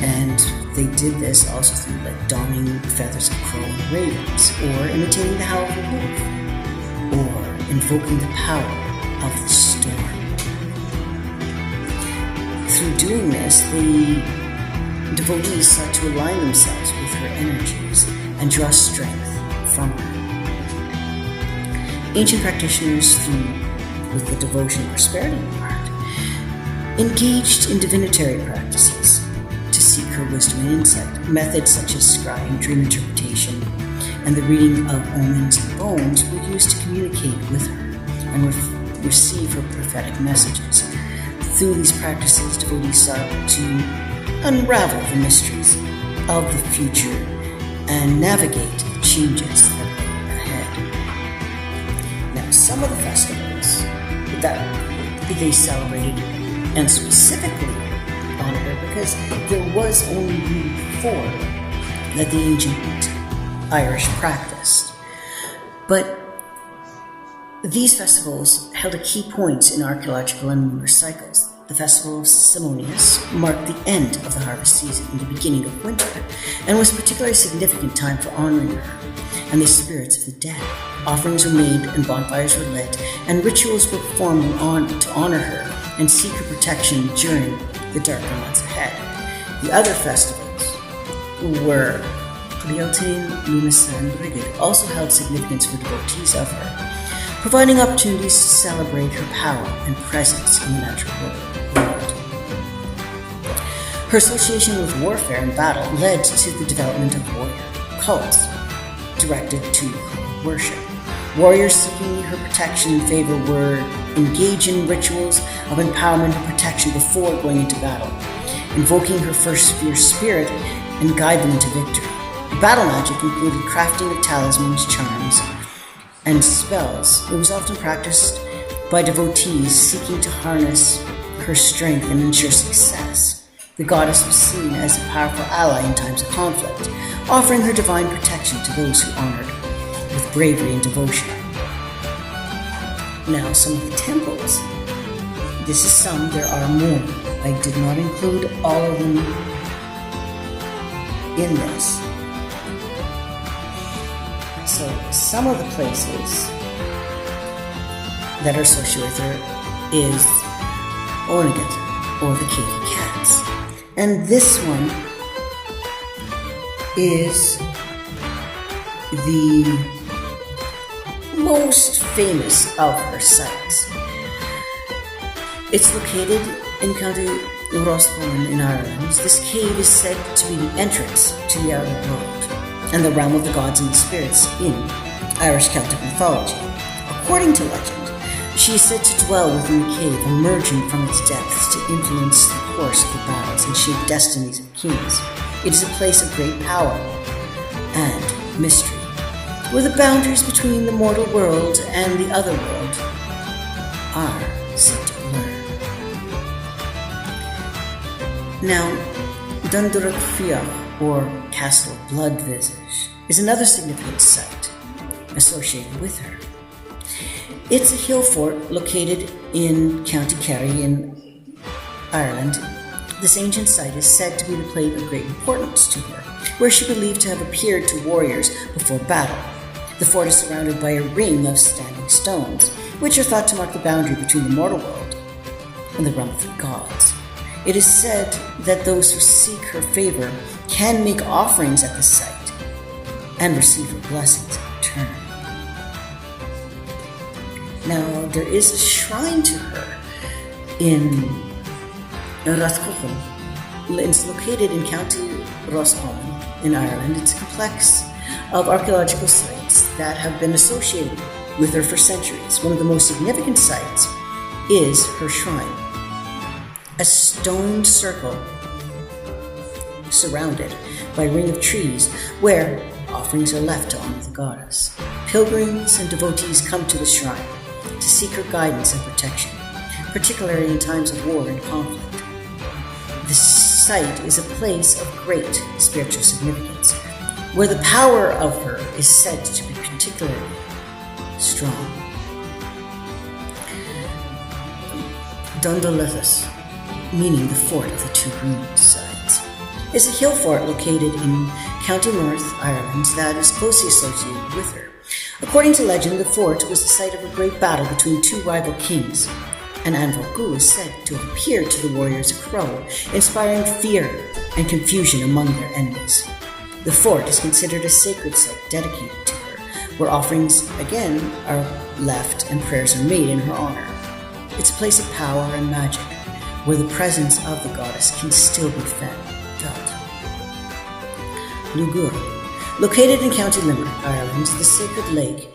And they did this also through donning feathers of crow and ravens, or imitating the howl of a wolf, or invoking the power of the storm. Through doing this, the devotees sought to align themselves with her energies and draw strength from her. Ancient practitioners, with the devotion and prosperity part, engaged in divinatory practices to seek her wisdom and insight. Methods such as scrying, dream interpretation, and the reading of omens and bones were used to communicate with her and receive her prophetic messages. Through these practices, devotees sought to unravel the mysteries of the future and navigate the changes that lay ahead. Now, some of the festivals that they celebrated and specifically honored her because there was only room for that the ancient Irish practiced. But these festivals held a key point in archaeological and lunar cycles. The festival of Simonius marked the end of the harvest season and the beginning of winter, and was a particularly significant time for honoring her and the spirits of the dead. Offerings were made and bonfires were lit, and rituals were performed to honor her and seek her protection during the darker months ahead. The other festivals were Cleotain, Lunasa, and Brigid, also held significance for devotees of her, providing opportunities to celebrate her power and presence in the natural world. Her association with warfare and battle led to the development of warrior cults directed to worship. Warriors seeking her protection and favor were engaged in rituals of empowerment and protection before going into battle, invoking her first fierce spirit and guide them into victory. Battle magic included crafting of talismans, charms, and spells. It was often practiced by devotees seeking to harness her strength and ensure success. The goddess was seen as a powerful ally in times of conflict, offering her divine protection to those who honored her with bravery and devotion. Now, some of the temples. This is some, there are more. I did not include all of them in this. So, some of the places that are associated with her is Morrigan, or the Cave of Cats. And this one is the most famous of her sites. It's located in County Roscommon in Ireland. This cave is said to be the entrance to the outer world and the realm of the gods and the spirits in Irish Celtic mythology. According to legend, she is said to dwell within the cave, emerging from its depths to influence the course of the battles and shape destinies of kings. It is a place of great power and mystery, where the boundaries between the mortal world and the other world are said to blur. Now, Dundurk or Castle Blood Visage, is another significant site associated with her. It's a hill fort located in County Kerry in Ireland. This ancient site is said to be the place of great importance to her, where she believed to have appeared to warriors before battle. The fort is surrounded by a ring of standing stones, which are thought to mark the boundary between the mortal world and the realm of the gods. It is said that those who seek her favor can make offerings at the site and receive her blessings in return. Now, there is a shrine to her in Rathcocham. It's located in County Roscommon in Ireland. It's a complex of archaeological sites that have been associated with her for centuries. One of the most significant sites is her shrine, a stone circle surrounded by a ring of trees where offerings are left to honor the goddess. Pilgrims and devotees come to the shrine to seek her guidance and protection, particularly in times of war and conflict. The site is a place of great spiritual significance, where the power of her is said to be particularly strong. Dundalithus, meaning the fort of the two green sides, is a hill fort located in County Meath, Ireland, that is closely associated with her. According to legend, the fort was the site of a great battle between two rival kings, and An Mhorragu is said to have appeared to the warriors a crow, inspiring fear and confusion among their enemies. The fort is considered a sacred site dedicated to her, where offerings again are left and prayers are made in her honor. It's a place of power and magic, where the presence of the goddess can still be felt. Lugur, located in County Limerick, Ireland, is the sacred lake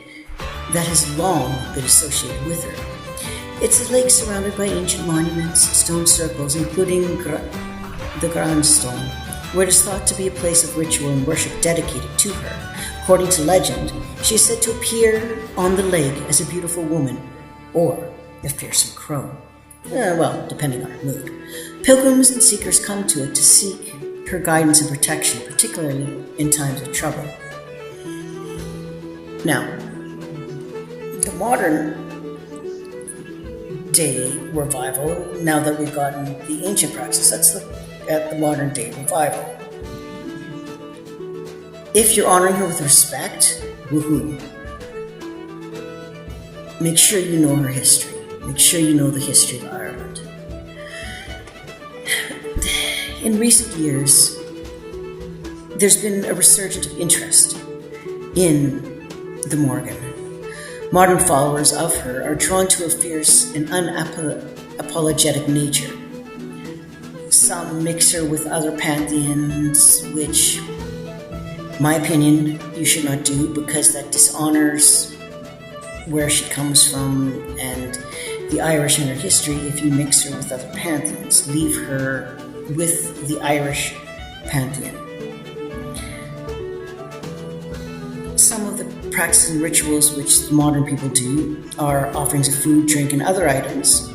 that has long been associated with her. It's a lake surrounded by ancient monuments, stone circles, including the Grand Stone, where it is thought to be a place of ritual and worship dedicated to her. According to legend, she is said to appear on the lake as a beautiful woman or a fearsome crow. Depending on her mood. Pilgrims and seekers come to it to seek her guidance and protection, particularly in times of trouble. Now, the modern day revival, now that we've gotten the ancient practice, let's look at the modern day revival. If you're honoring her with respect, woohoo. Make sure you know her history. Make sure you know the history of Ireland. In recent years, there's been a resurgence of interest in the Morrigan. Modern followers of her are drawn to her fierce and unapologetic nature. Some mix her with other pantheons, which, in my opinion, you should not do, because that dishonors where she comes from and the Irish and her history. If you mix her with other pantheons, leave her with the Irish pantheon. Some of the practices and rituals which modern people do are offerings of food, drink, and other items,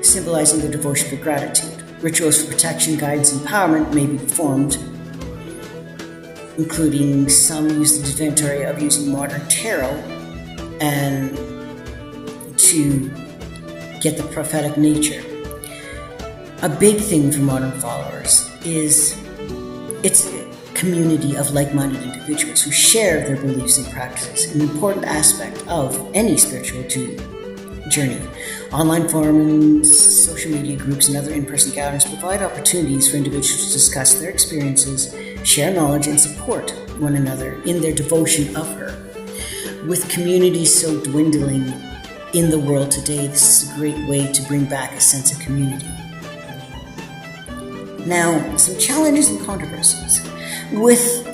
symbolizing their devotion for gratitude. Rituals for protection, guidance, and empowerment may be performed, including some use the divinatory of using modern tarot and to get the prophetic nature. A big thing for modern followers is it's a community of like-minded individuals who share their beliefs and practices, an important aspect of any spiritual journey. Online forums, social media groups, and other in-person gatherings provide opportunities for individuals to discuss their experiences, share knowledge, and support one another in their devotion of her. With communities so dwindling in the world today, this is a great way to bring back a sense of community. Now, some challenges and controversies. With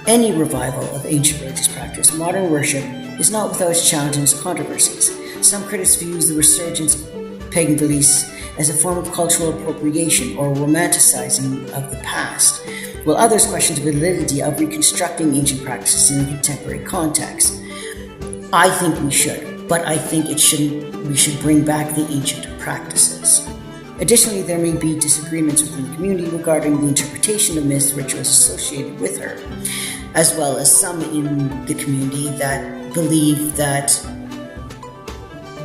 any revival of ancient religious practice, modern worship is not without its challenges and controversies. Some critics view the resurgence of pagan beliefs as a form of cultural appropriation or romanticizing of the past, while others question the validity of reconstructing ancient practices in a contemporary context. I think we should, but I think we should bring back the ancient practices. Additionally, there may be disagreements within the community regarding the interpretation of myths, rituals associated with her. as well as some in the community that believe that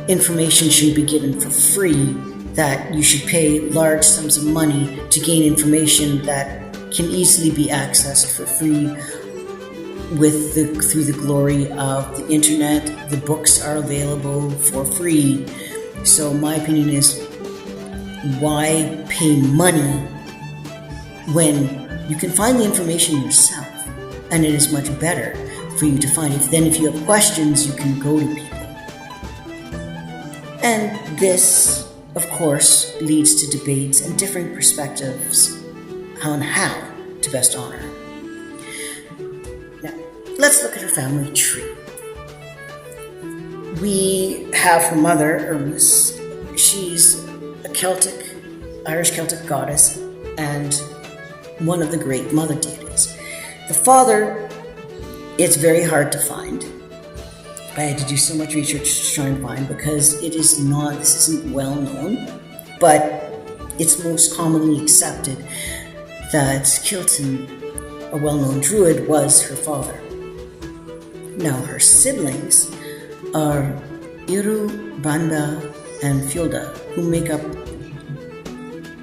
information should be given for free, that you should pay large sums of money to gain information that can easily be accessed for free through the glory of the internet. The books are available for free. So my opinion is, why pay money when you can find the information yourself? And it is much better for you to find it. Then if you have questions, you can go to people. And this, of course, leads to debates and different perspectives on how to best honor. Now, let's look at her family tree. We have her mother, Ermis. She's a Irish Celtic goddess and one of the great mother deities. The father, it's very hard to find. I had to do so much research to try and find, because this isn't well known, but it's most commonly accepted that Kilton, a well-known druid, was her father. Now her siblings are Iru, Banda, and Fjolda, who make up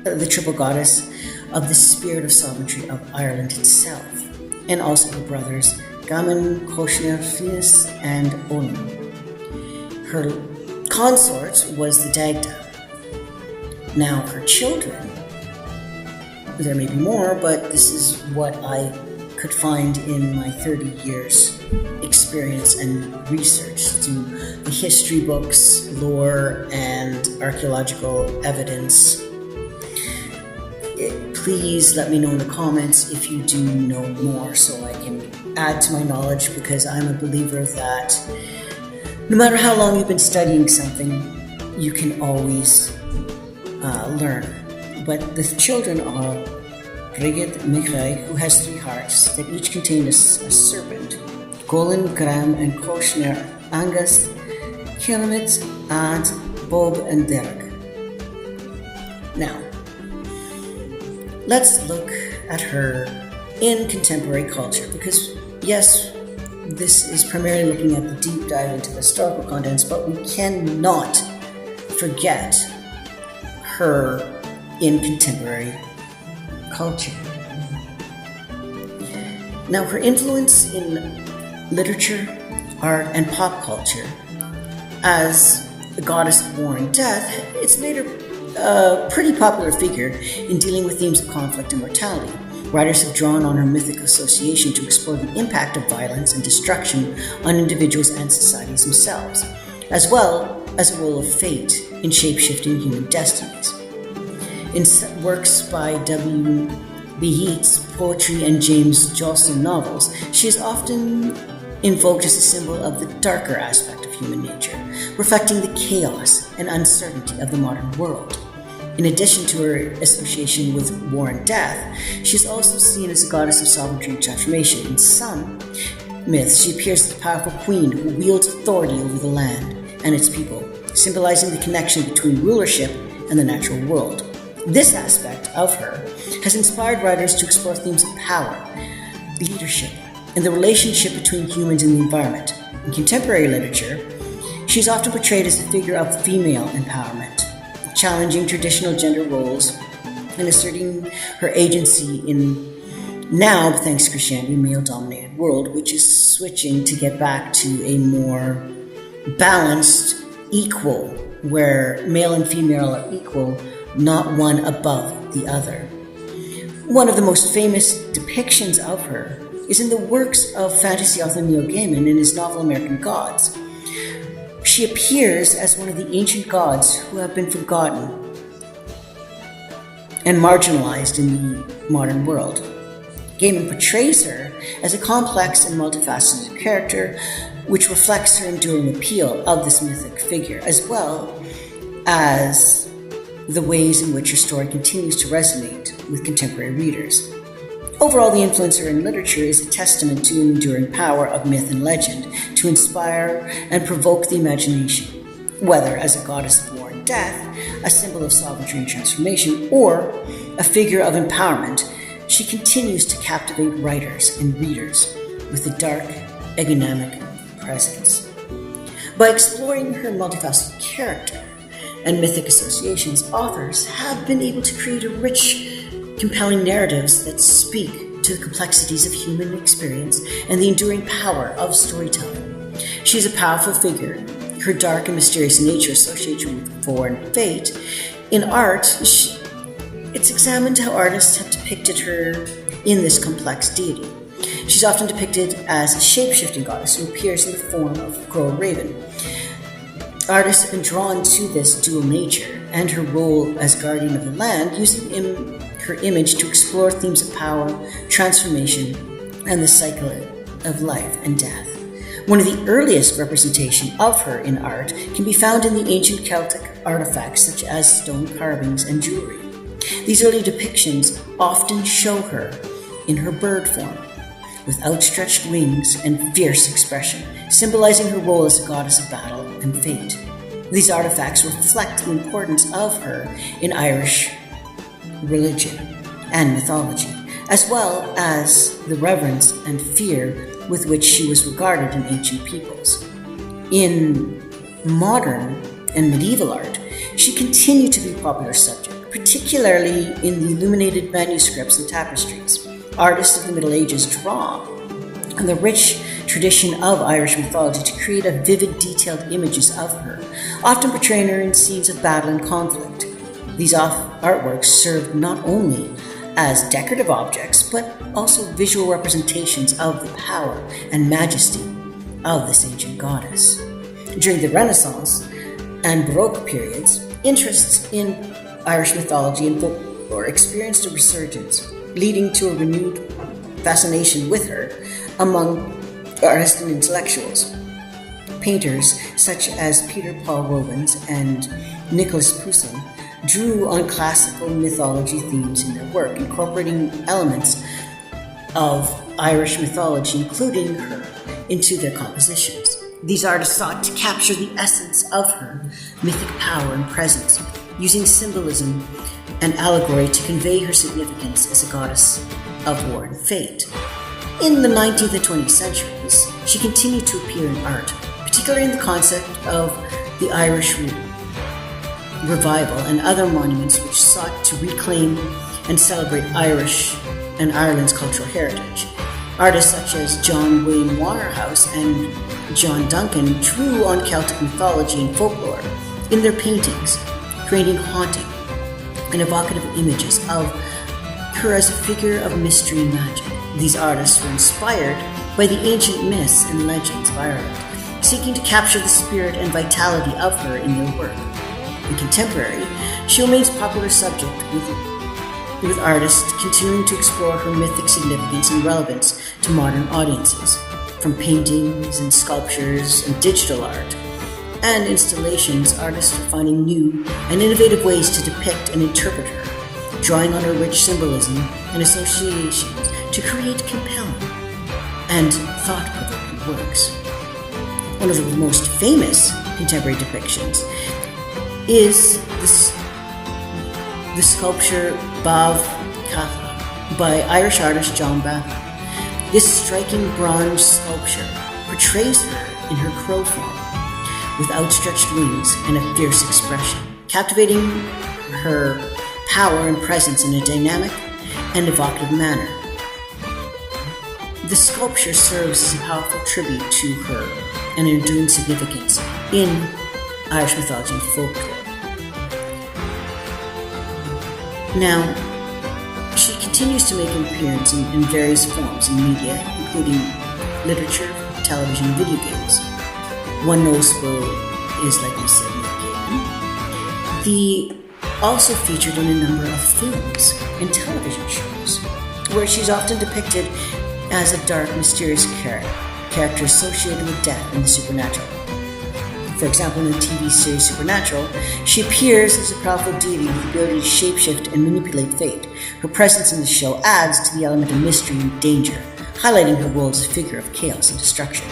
the triple goddess of the spirit of sovereignty of Ireland itself, and also her brothers Gaman, Koshner, Finis, and Olm. Her consort was the Dagda. Now her children, there may be more, but this is what I could find in my 30 years experience and research through the history books, lore, and archaeological evidence. Please let me know in the comments if you do know more, so I can add to my knowledge, because I'm a believer that no matter how long you've been studying something, you can always learn. But the children are Brigid Mhorragu, who has 3 hearts that each contain a serpent, Golan, Gram, and Koshner, Angus, Kilomet, and Bob, and Derek. Now, let's look at her in contemporary culture, because yes, this is primarily looking at the deep dive into the historical contents, but we cannot forget her in contemporary culture. Now, her influence in literature, art, and pop culture as the goddess of war and death, it's made her a pretty popular figure in dealing with themes of conflict and mortality. Writers have drawn on her mythic association to explore the impact of violence and destruction on individuals and societies themselves, as well as a role of fate in shape-shifting human destinies. In works by W. B. Yeats, poetry, and James Jocelyn novels, she is often invoked as a symbol of the darker aspect of human nature, reflecting the chaos and uncertainty of the modern world. In addition to her association with war and death, she is also seen as a goddess of sovereignty and transformation. In some myths, she appears as a powerful queen who wields authority over the land and its people, symbolizing the connection between rulership and the natural world. This aspect of her has inspired writers to explore themes of power, leadership, and the relationship between humans and the environment. In contemporary literature, she is often portrayed as a figure of female empowerment, challenging traditional gender roles and asserting her agency in now, thanks to Christianity, male-dominated world, which is switching to get back to a more balanced, equal, where male and female are equal, not one above the other. One of the most famous depictions of her is in the works of fantasy author Neil Gaiman in his novel American Gods. She appears as one of the ancient gods who have been forgotten and marginalized in the modern world. Gaiman portrays her as a complex and multifaceted character, which reflects her enduring appeal of this mythic figure, as well as the ways in which her story continues to resonate with contemporary readers. Overall, the influence of her in literature is a testament to the enduring power of myth and legend to inspire and provoke the imagination, whether as a goddess of war and death, a symbol of sovereignty and transformation, or a figure of empowerment. She continues to captivate writers and readers with a dark, enigmatic presence. By exploring her multifaceted character and mythic associations, authors have been able to create a rich, compelling narratives that speak to the complexities of human experience and the enduring power of storytelling. She is a powerful figure. Her dark and mysterious nature associated with foreign fate. In art, it's examined how artists have depicted her in this complex deity. She's often depicted as a shape-shifting goddess who appears in the form of a crow or raven. Artists have been drawn to this dual nature and her role as guardian of the land, using her image to explore themes of power, transformation, and the cycle of life and death. One of the earliest representations of her in art can be found in the ancient Celtic artifacts such as stone carvings and jewelry. These early depictions often show her in her bird form, with outstretched wings and fierce expression, symbolizing her role as a goddess of battle and fate. These artifacts reflect the importance of her in Irish religion and mythology, as well as the reverence and fear with which she was regarded in ancient peoples. In modern and medieval art, she continued to be a popular subject, particularly in the illuminated manuscripts and tapestries. Artists of the Middle Ages draw on the rich tradition of Irish mythology to create a vivid, detailed images of her, often portraying her in scenes of battle and conflict. These artworks served not only as decorative objects, but also visual representations of the power and majesty of this ancient goddess. During the Renaissance and Baroque periods, interests in Irish mythology and folklore experienced a resurgence, leading to a renewed fascination with her among artists and intellectuals. Painters such as Peter Paul Rubens and Nicholas Poussin drew on classical mythology themes in their work, incorporating elements of Irish mythology, including her, into their compositions. These artists sought to capture the essence of her mythic power and presence, using symbolism and allegory to convey her significance as a goddess of war and fate. In the 19th and 20th centuries, she continued to appear in art, particularly in the concept of the Irish revival and other monuments which sought to reclaim and celebrate Irish and Ireland's cultural heritage. Artists such as John Wayne Waterhouse and John Duncan drew on Celtic mythology and folklore in their paintings, creating haunting and evocative images of her as a figure of mystery and magic. These artists were inspired by the ancient myths and legends of Ireland, seeking to capture the spirit and vitality of her in their work. In contemporary, she remains a popular subject with artists continuing to explore her mythic significance and relevance to modern audiences, from paintings and sculptures and digital art and installations. Artists are finding new and innovative ways to depict and interpret her, drawing on her rich symbolism and associations to create compelling and thought-provoking works. One of the most famous contemporary depictions is the sculpture Bav Catha by Irish artist John Batha. This striking bronze sculpture portrays her in her crow form, with outstretched wings and a fierce expression, captivating her power and presence in a dynamic and evocative manner. The sculpture serves as a powerful tribute to her and an enduring significance in Irish mythology and folklore. Now, she continues to make an appearance in various forms in media, including literature, television, and video games. One notable is, like we said, Morrigan. The also featured in a number of films and television shows, where she's often depicted as a dark, mysterious character associated with death and the supernatural. For example, in the TV series Supernatural, she appears as a powerful deity with the ability to shapeshift and manipulate fate. Her presence in the show adds to the element of mystery and danger, highlighting her role as a figure of chaos and destruction.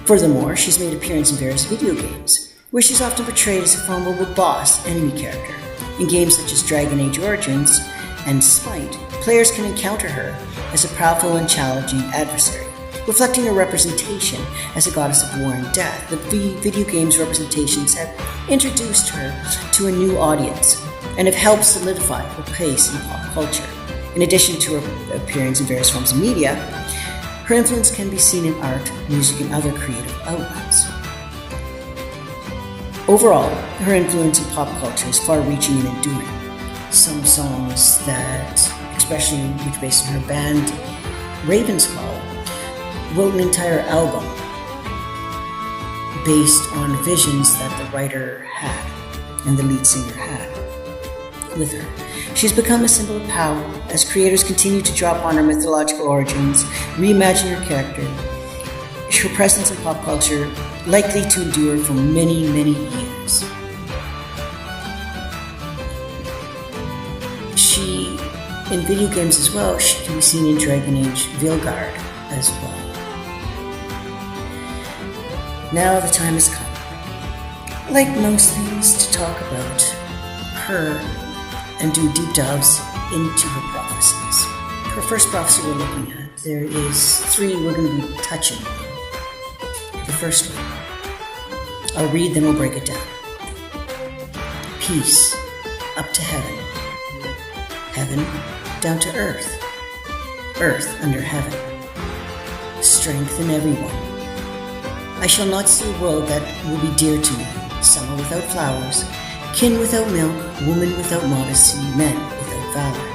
Furthermore, she's made appearances in various video games, where she's often portrayed as a formidable boss enemy character. In games such as Dragon Age Origins and Smite, players can encounter her as a powerful and challenging adversary, reflecting her representation as a goddess of war and death. The video games representations have introduced her to a new audience and have helped solidify her place in pop culture. In addition to her appearance in various forms of media, her influence can be seen in art, music, and other creative outlets. Overall, her influence in pop culture is far-reaching and enduring. Some songs that, especially which based on her band Raven's Call, wrote an entire album based on visions that the writer had and the lead singer had with her. She's become a symbol of power as creators continue to draw upon her mythological origins, reimagine her character. Her presence in pop culture likely to endure for many, many years. She, in video games as well, she can be seen in Dragon Age Vilgard as well. Now the time has come, like most things, to talk about her and do deep dives into her prophecies. Her first prophecy we're looking at, there is 3 we're going to be touching. The first one, I'll read, then we'll break it down. Peace up to heaven, heaven down to earth, earth under heaven, strength in everyone. I shall not see a world that will be dear to me, summer without flowers, kin without milk, woman without modesty, men without valor,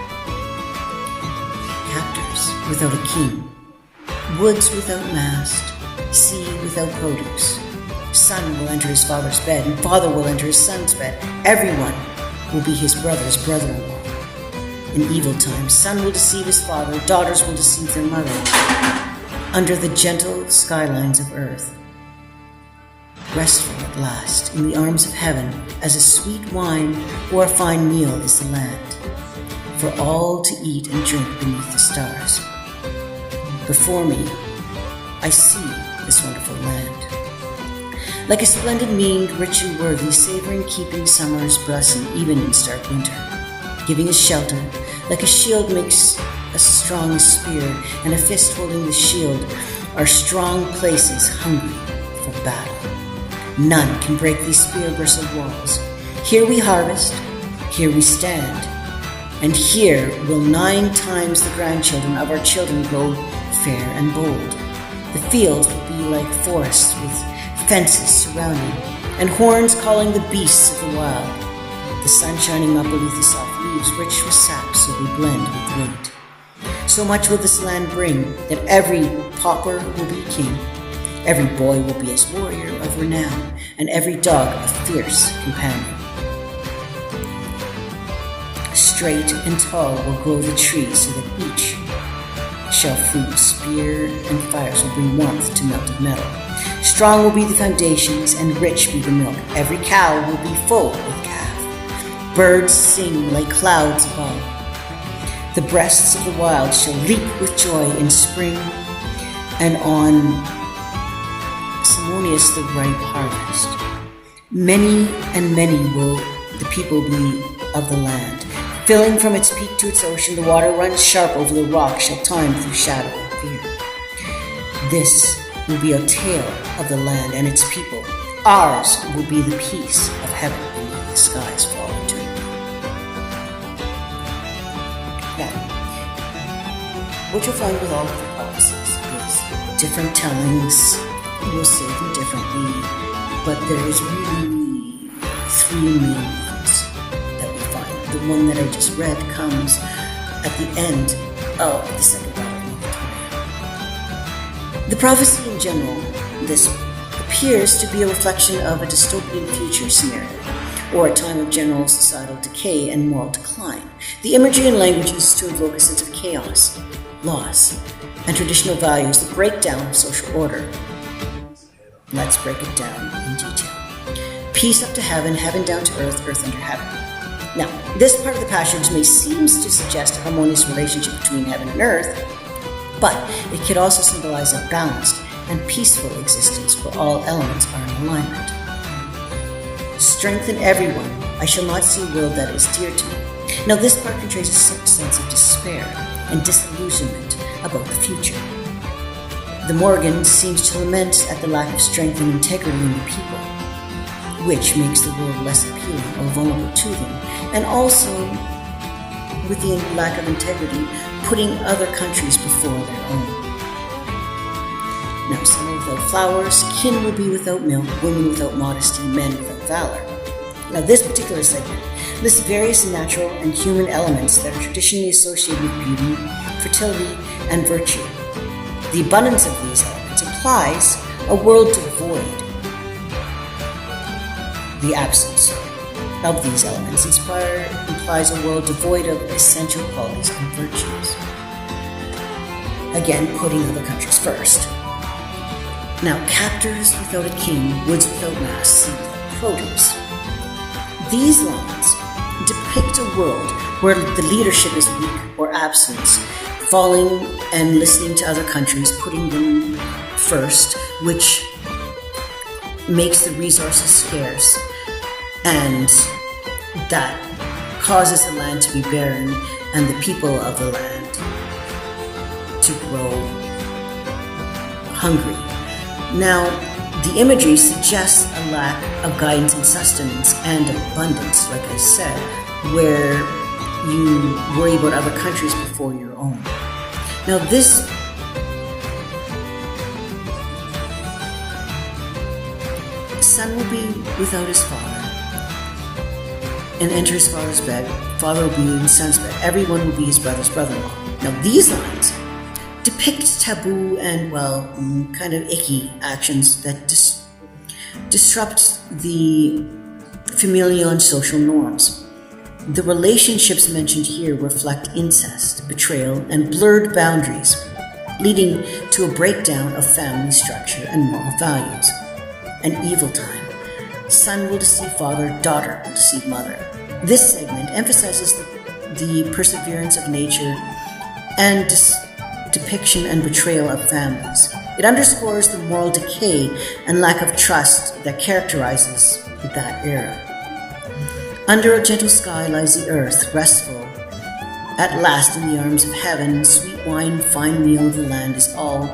captors without a king, woods without mast, sea without produce. Son will enter his father's bed, and father will enter his son's bed. Everyone will be his brother's brother-in-law. In evil times, son will deceive his father, daughters will deceive their mother. Under the gentle skylines of earth, restful at last, in the arms of heaven, as a sweet wine or a fine meal is the land, for all to eat and drink beneath the stars. Before me, I see this wonderful land. Like a splendid mead, rich and worthy, savoring, keeping summer's blessing, even in stark winter. Giving us shelter, like a shield makes a strong spear, and a fist holding the shield are strong places hungry for battle. None can break these spear-bristled walls. Here we harvest, here we stand, and here will 9 times the grandchildren of our children grow fair and bold. The fields will be like forests with fences surrounding, and horns calling the beasts of the wild. The sun shining up beneath the soft leaves, rich with sap, so they blend with weight. So much will this land bring, that every pauper will be king, every boy will be his warrior of renown, and every dog a fierce companion. Straight and tall will grow the trees, so that each shall food, spear, and fires will bring warmth to melted metal. Strong will be the foundations, and rich be the milk. Every cow will be full with calf. Birds sing like clouds above. The breasts of the wild shall leap with joy in spring, and on Simonius the ripe harvest. Many and many will the people be of the land. Filling from its peak to its ocean, the water runs sharp over the rock, shall time through shadow and fear. This will be a tale of the land and its people. Ours will be the peace of heaven beneath the skies for all eternity. Now, what you'll find with all of the prophecies is different tellings. We'll say them differently, but there is really 3 main ones that we find. The one that I just read comes at the end of the second battle. The prophecy in general, this appears to be a reflection of a dystopian future scenario, or a time of general societal decay and moral decline. The imagery and language is to evoke a sense of chaos, loss, and traditional values, the breakdown of social order. Let's break it down in detail. Peace up to heaven, heaven down to earth, earth under heaven. Now, this part of the passage may seem to suggest a harmonious relationship between heaven and earth, but it could also symbolize a balanced and peaceful existence where all elements are in alignment. Strengthen everyone. I shall not see a world that is dear to me. Now, this part conveys a sense of despair and disillusionment about the future. The Morrigan seems to lament at the lack of strength and integrity in the people, which makes the world less appealing or vulnerable to them, and also, with the lack of integrity, putting other countries before their own. Now, summer without flowers, kin will be without milk, women without modesty, men without valor. Now, this particular segment lists various natural and human elements that are traditionally associated with beauty, fertility, and virtue. The abundance of these elements implies a world devoid. The absence of these elements implies a world devoid of essential qualities and virtues. Again, putting other countries first. Now, captors without a king, woods without masts, sea without produce. These lines depict a world where the leadership is weak or absent, falling and listening to other countries, putting them first, which makes the resources scarce, and that causes the land to be barren and the people of the land to grow hungry. Now, the imagery suggests a lack of guidance and sustenance and abundance, like I said, where you worry about other countries before your own. Now, this son will be without his father and enter his father's bed. Father will be in his son's bed. Everyone will be his brother's brother-in-law. Now, these lines depict taboo and, well, kind of icky actions that disrupt the familial and social norms. The relationships mentioned here reflect incest, betrayal, and blurred boundaries, leading to a breakdown of family structure and moral values. An evil time. Son will deceive father, daughter will deceive mother. This segment emphasizes the perseverance of nature and depiction and betrayal of families. It underscores the moral decay and lack of trust that characterizes that era. Under a gentle sky lies the earth, restful. At last in the arms of heaven, sweet wine, fine meal of the land is all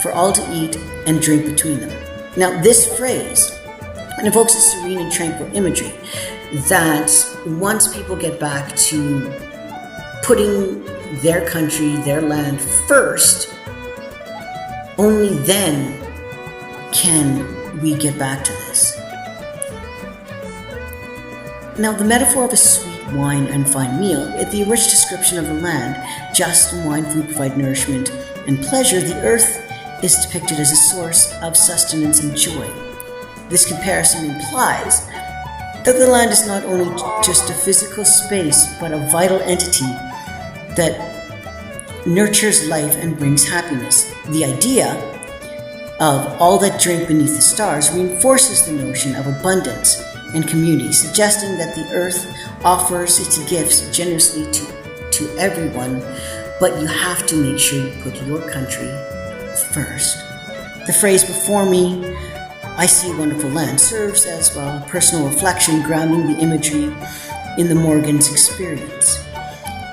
for all to eat and drink between them. Now, this phrase evokes a serene and tranquil imagery that once people get back to putting their country, their land first, only then can we get back to this. Now, the metaphor of a sweet wine and fine meal is the rich description of the land. Just and wine food provide nourishment and pleasure. The earth is depicted as a source of sustenance and joy. This comparison implies that the land is not only just a physical space, but a vital entity that nurtures life and brings happiness. The idea of all that drink beneath the stars reinforces the notion of abundance and community, suggesting that the earth offers its gifts generously to everyone, but you have to make sure you put your country first. The phrase "before me, I see a wonderful land" serves as well personal reflection, grounding the imagery in the Morrigan's experience.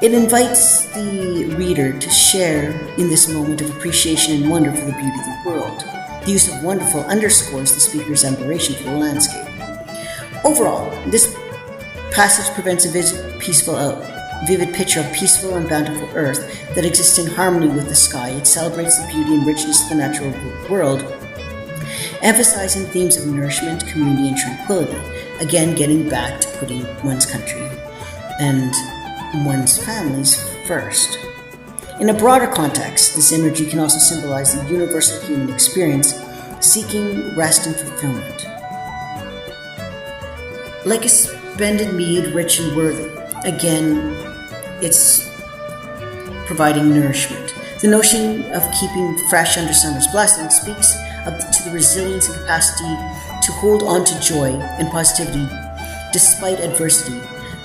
It invites the reader to share in this moment of appreciation and wonder for the beauty of the world. The use of "wonderful" underscores the speaker's admiration for the landscape. Overall, this passage presents a vivid picture of peaceful and bountiful earth that exists in harmony with the sky. It celebrates the beauty and richness of the natural world, emphasizing themes of nourishment, community, and tranquility. Again, getting back to putting one's country and one's families first. In a broader context, this imagery can also symbolize the universal human experience, seeking rest and fulfillment. Like a splendid mead, rich and worthy. Again, it's providing nourishment. The notion of keeping fresh under summer's blessing speaks to the resilience and capacity to hold on to joy and positivity despite adversity.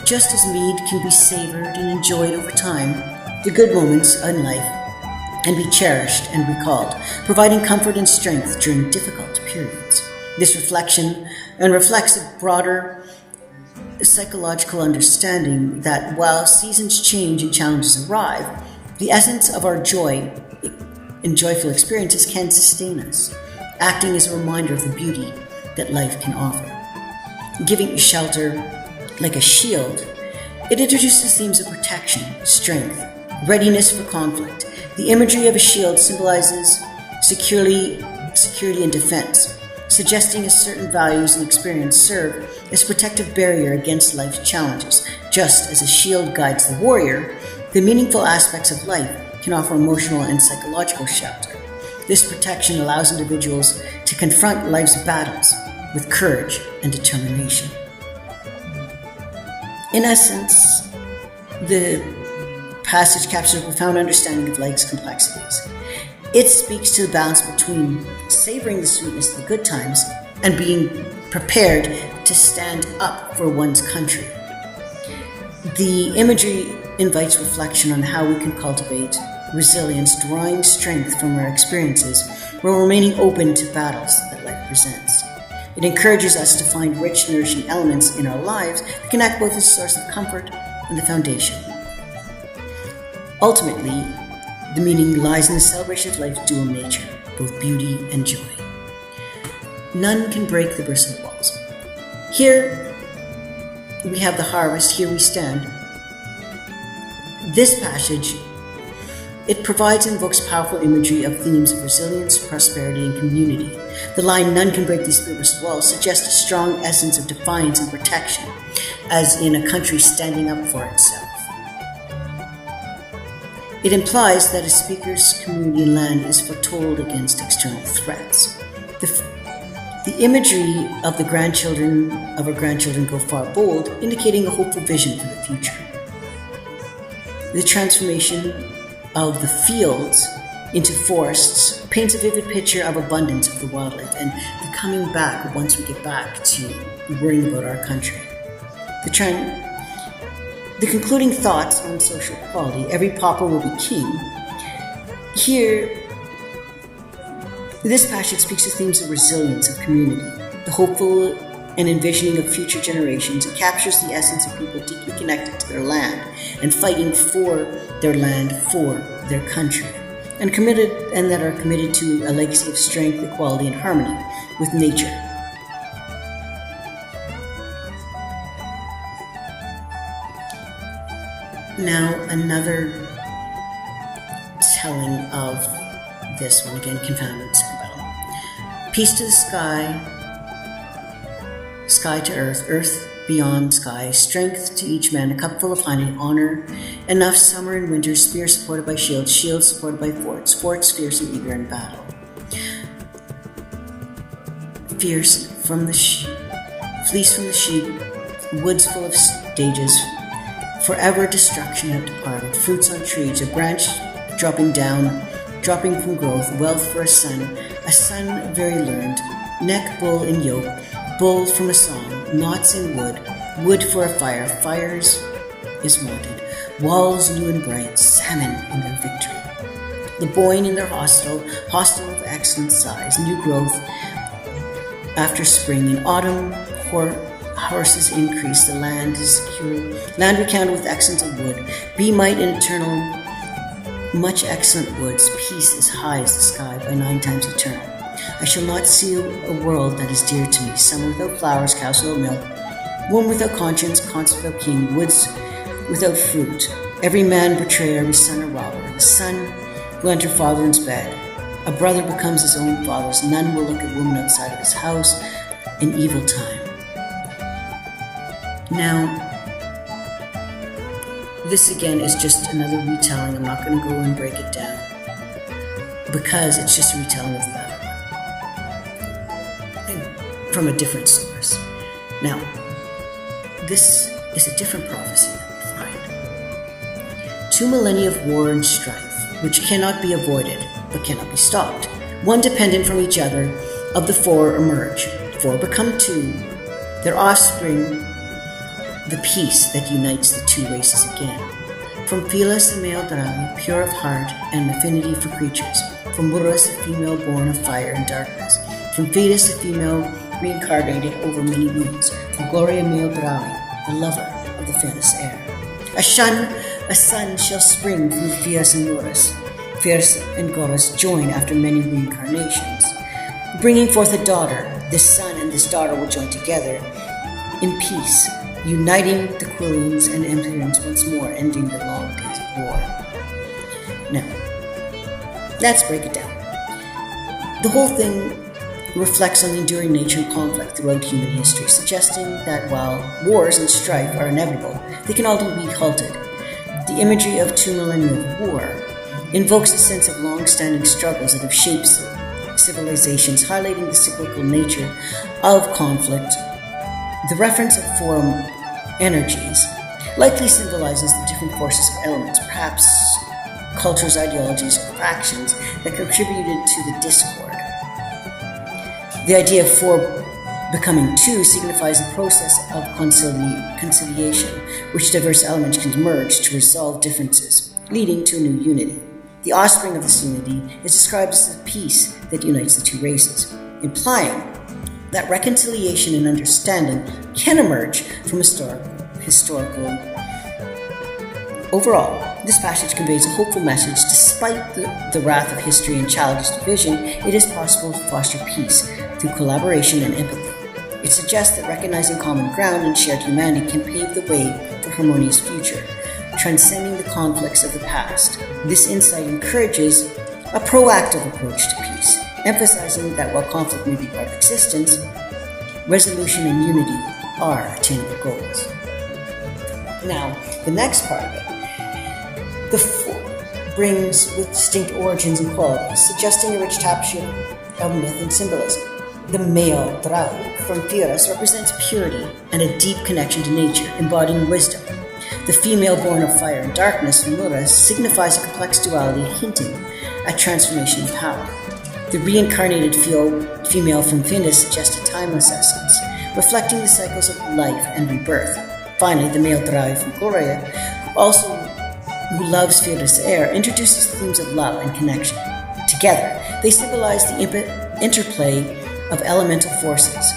Just as mead can be savored and enjoyed over time, the good moments in life can be cherished and recalled, providing comfort and strength during difficult periods. This reflection reflects a broader psychological understanding that while seasons change and challenges arrive, the essence of our joy and joyful experiences can sustain us, acting as a reminder of the beauty that life can offer. Giving shelter like a shield, it introduces themes of protection, strength, readiness for conflict. The imagery of a shield symbolizes security and defense, suggesting as certain values and experience serve as a protective barrier against life's challenges. Just as a shield guides the warrior, the meaningful aspects of life can offer emotional and psychological shelter. This protection allows individuals to confront life's battles with courage and determination. In essence, the passage captures a profound understanding of life's complexities. It speaks to the balance between savoring the sweetness of the good times and being prepared to stand up for one's country. The imagery invites reflection on how we can cultivate resilience, drawing strength from our experiences while remaining open to battles that life presents. It encourages us to find rich, nourishing elements in our lives that can act both as a source of comfort and the foundation. Ultimately, the meaning lies in the celebration of life's dual nature, both beauty and joy. None can break the bristled walls. Here we have the harvest, here we stand. This passage, it provides and invokes powerful imagery of themes of resilience, prosperity, and community. The line, "None can break these bristled walls," suggests a strong essence of defiance and protection, as in a country standing up for itself. It implies that a speaker's community and land is foretold against external threats. The imagery of our grandchildren go far bold, indicating a hopeful vision for the future. The transformation of the fields into forests paints a vivid picture of abundance of the wildlife and the coming back once we get back to worrying about our country. The concluding thoughts on social equality, every pauper will be king. Here, this passage speaks to themes of resilience, of community, the hopeful and envisioning of future generations. It captures the essence of people deeply connected to their land and fighting for their land, for their country, and that are committed to a legacy of strength, equality, and harmony with nature. Now, another telling of this one, again, confounded symbol. Peace to the sky, sky to earth, earth beyond sky, strength to each man, a cup full of honey, honor, enough summer and winter, spear supported by shields, shields supported by forts, forts fierce and eager in battle. Fierce from the fleece from the sheep, woods full of stages, forever destruction have departed, fruits on trees, a branch dropping down, dropping from growth, wealth for a son very learned, neck bull in yoke, bull from a song, knots in wood, wood for a fire, fires is wanted, walls new and bright, salmon in their victory. The boyne in their hostel of excellent size, new growth after spring, in autumn horses increase, the land is secure, land recounted with excellence of wood, be might in eternal, much excellent woods, peace as high as the sky, by 9 times eternal. I shall not see a world that is dear to me, summer without flowers, cows without milk, womb without conscience, consort without king, woods without fruit, every man betrayer, every son a robber, the son will enter father's bed, a brother becomes his own father's, none will look at woman outside of his house in evil time. Now, this again is just another retelling. I'm not going to go and break it down because it's just a retelling of the other one from a different source. Now, this is a different prophecy that we find. 2 millennia of war and strife, which cannot be avoided but cannot be stopped. One dependent from each other, of the 4 emerge. 4 become 2. Their offspring, the peace that unites the 2 races again. From Felis, the male Mhorragu, pure of heart and affinity for creatures. From Mhorragu, a female born of fire and darkness. From Fetus, a female reincarnated over many moons. From Gloria, male Mhorragu, the lover of the fearless air. A son shall spring from Felis and Mhorragu. Fierce and Goddess join after many reincarnations, bringing forth a daughter. This son and this daughter will join together in peace, uniting the Quillians and Empyreans once more, ending the long days of war. Now, let's break it down. The whole thing reflects on the enduring nature of conflict throughout human history, suggesting that while wars and strife are inevitable, they can ultimately be halted. The imagery of 2 millennia of war invokes a sense of long-standing struggles that have shaped civilizations, highlighting the cyclical nature of conflict. The reference of 4 energies likely symbolizes the different forces of elements, perhaps cultures, ideologies, or factions that contributed to the discord. The idea of 4 becoming 2 signifies the process of conciliation, which diverse elements can merge to resolve differences, leading to a new unity. The offspring of this unity is described as the peace that unites the 2 races, implying that reconciliation and understanding can emerge from historical. Overall, this passage conveys a hopeful message. Despite the wrath of history and childish division, it is possible to foster peace through collaboration and empathy. It suggests that recognizing common ground and shared humanity can pave the way for a harmonious future, transcending the conflicts of the past. This insight encourages a proactive approach to peace, emphasizing that while conflict may be part of existence, resolution and unity are attainable goals. Now, the next part of it, the 4 brings with distinct origins and qualities, suggesting a rich tapestry of myth and symbolism. The male, Mhorragu, from Fierce, represents purity and a deep connection to nature, embodying wisdom. The female born of fire and darkness, from Mhorragu, signifies a complex duality, hinting at transformation and power. The reincarnated female from Findus suggests a timeless essence, reflecting the cycles of life and rebirth. Finally, the male Mhorragu from Mhorragu, who loves Fierce air, introduces themes of love and connection. Together, they symbolize the interplay of elemental forces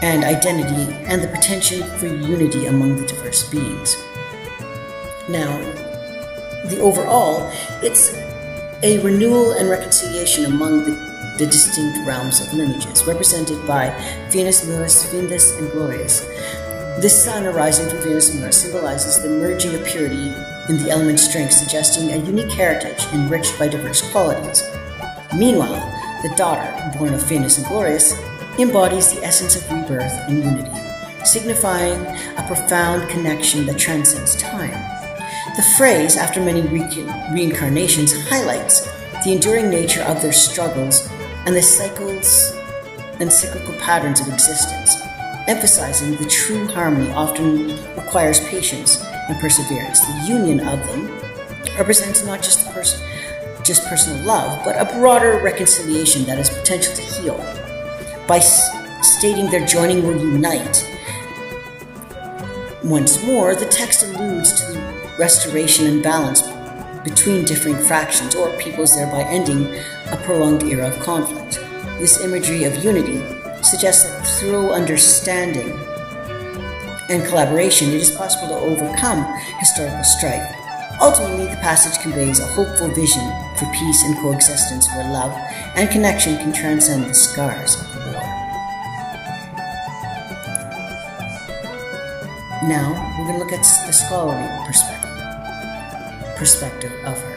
and identity and the potential for unity among the diverse beings. Now, the overall, it's a renewal and reconciliation among the distinct realms of lineages, represented by Venus, Mhorragu, Findus, and Glorious. The sun arising from Venus and Mhorragu symbolizes the merging of purity in the element strength, suggesting a unique heritage enriched by diverse qualities. Meanwhile, the daughter, born of Venus and Glorious, embodies the essence of rebirth and unity, signifying a profound connection that transcends time. The phrase, after many reincarnations, highlights the enduring nature of their struggles and the cycles and cyclical patterns of existence, emphasizing the true harmony often requires patience and perseverance. The union of them represents not just personal love, but a broader reconciliation that has potential to heal. By stating their joining will unite, once more, the text alludes to the restoration and balance between differing fractions or peoples, thereby ending a prolonged era of conflict. This imagery of unity suggests that through understanding and collaboration, it is possible to overcome historical strife. Ultimately, the passage conveys a hopeful vision for peace and coexistence where love and connection can transcend the scars of war. Now, we're going to look at the scholarly perspective of her.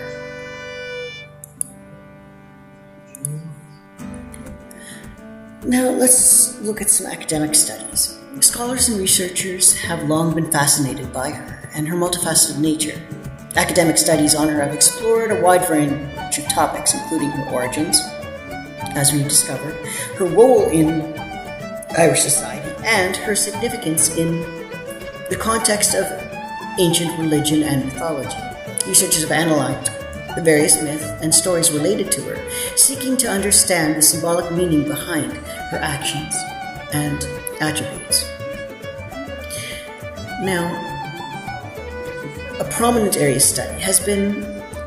Now, let's look at some academic studies. Scholars and researchers have long been fascinated by her and her multifaceted nature. Academic studies on her have explored a wide range of topics, including her origins, as we've discovered, her role in Irish society, and her significance in the context of ancient religion and mythology. Researchers have analyzed the various myths and stories related to her, seeking to understand the symbolic meaning behind her actions and attributes. Now, a prominent area of study has been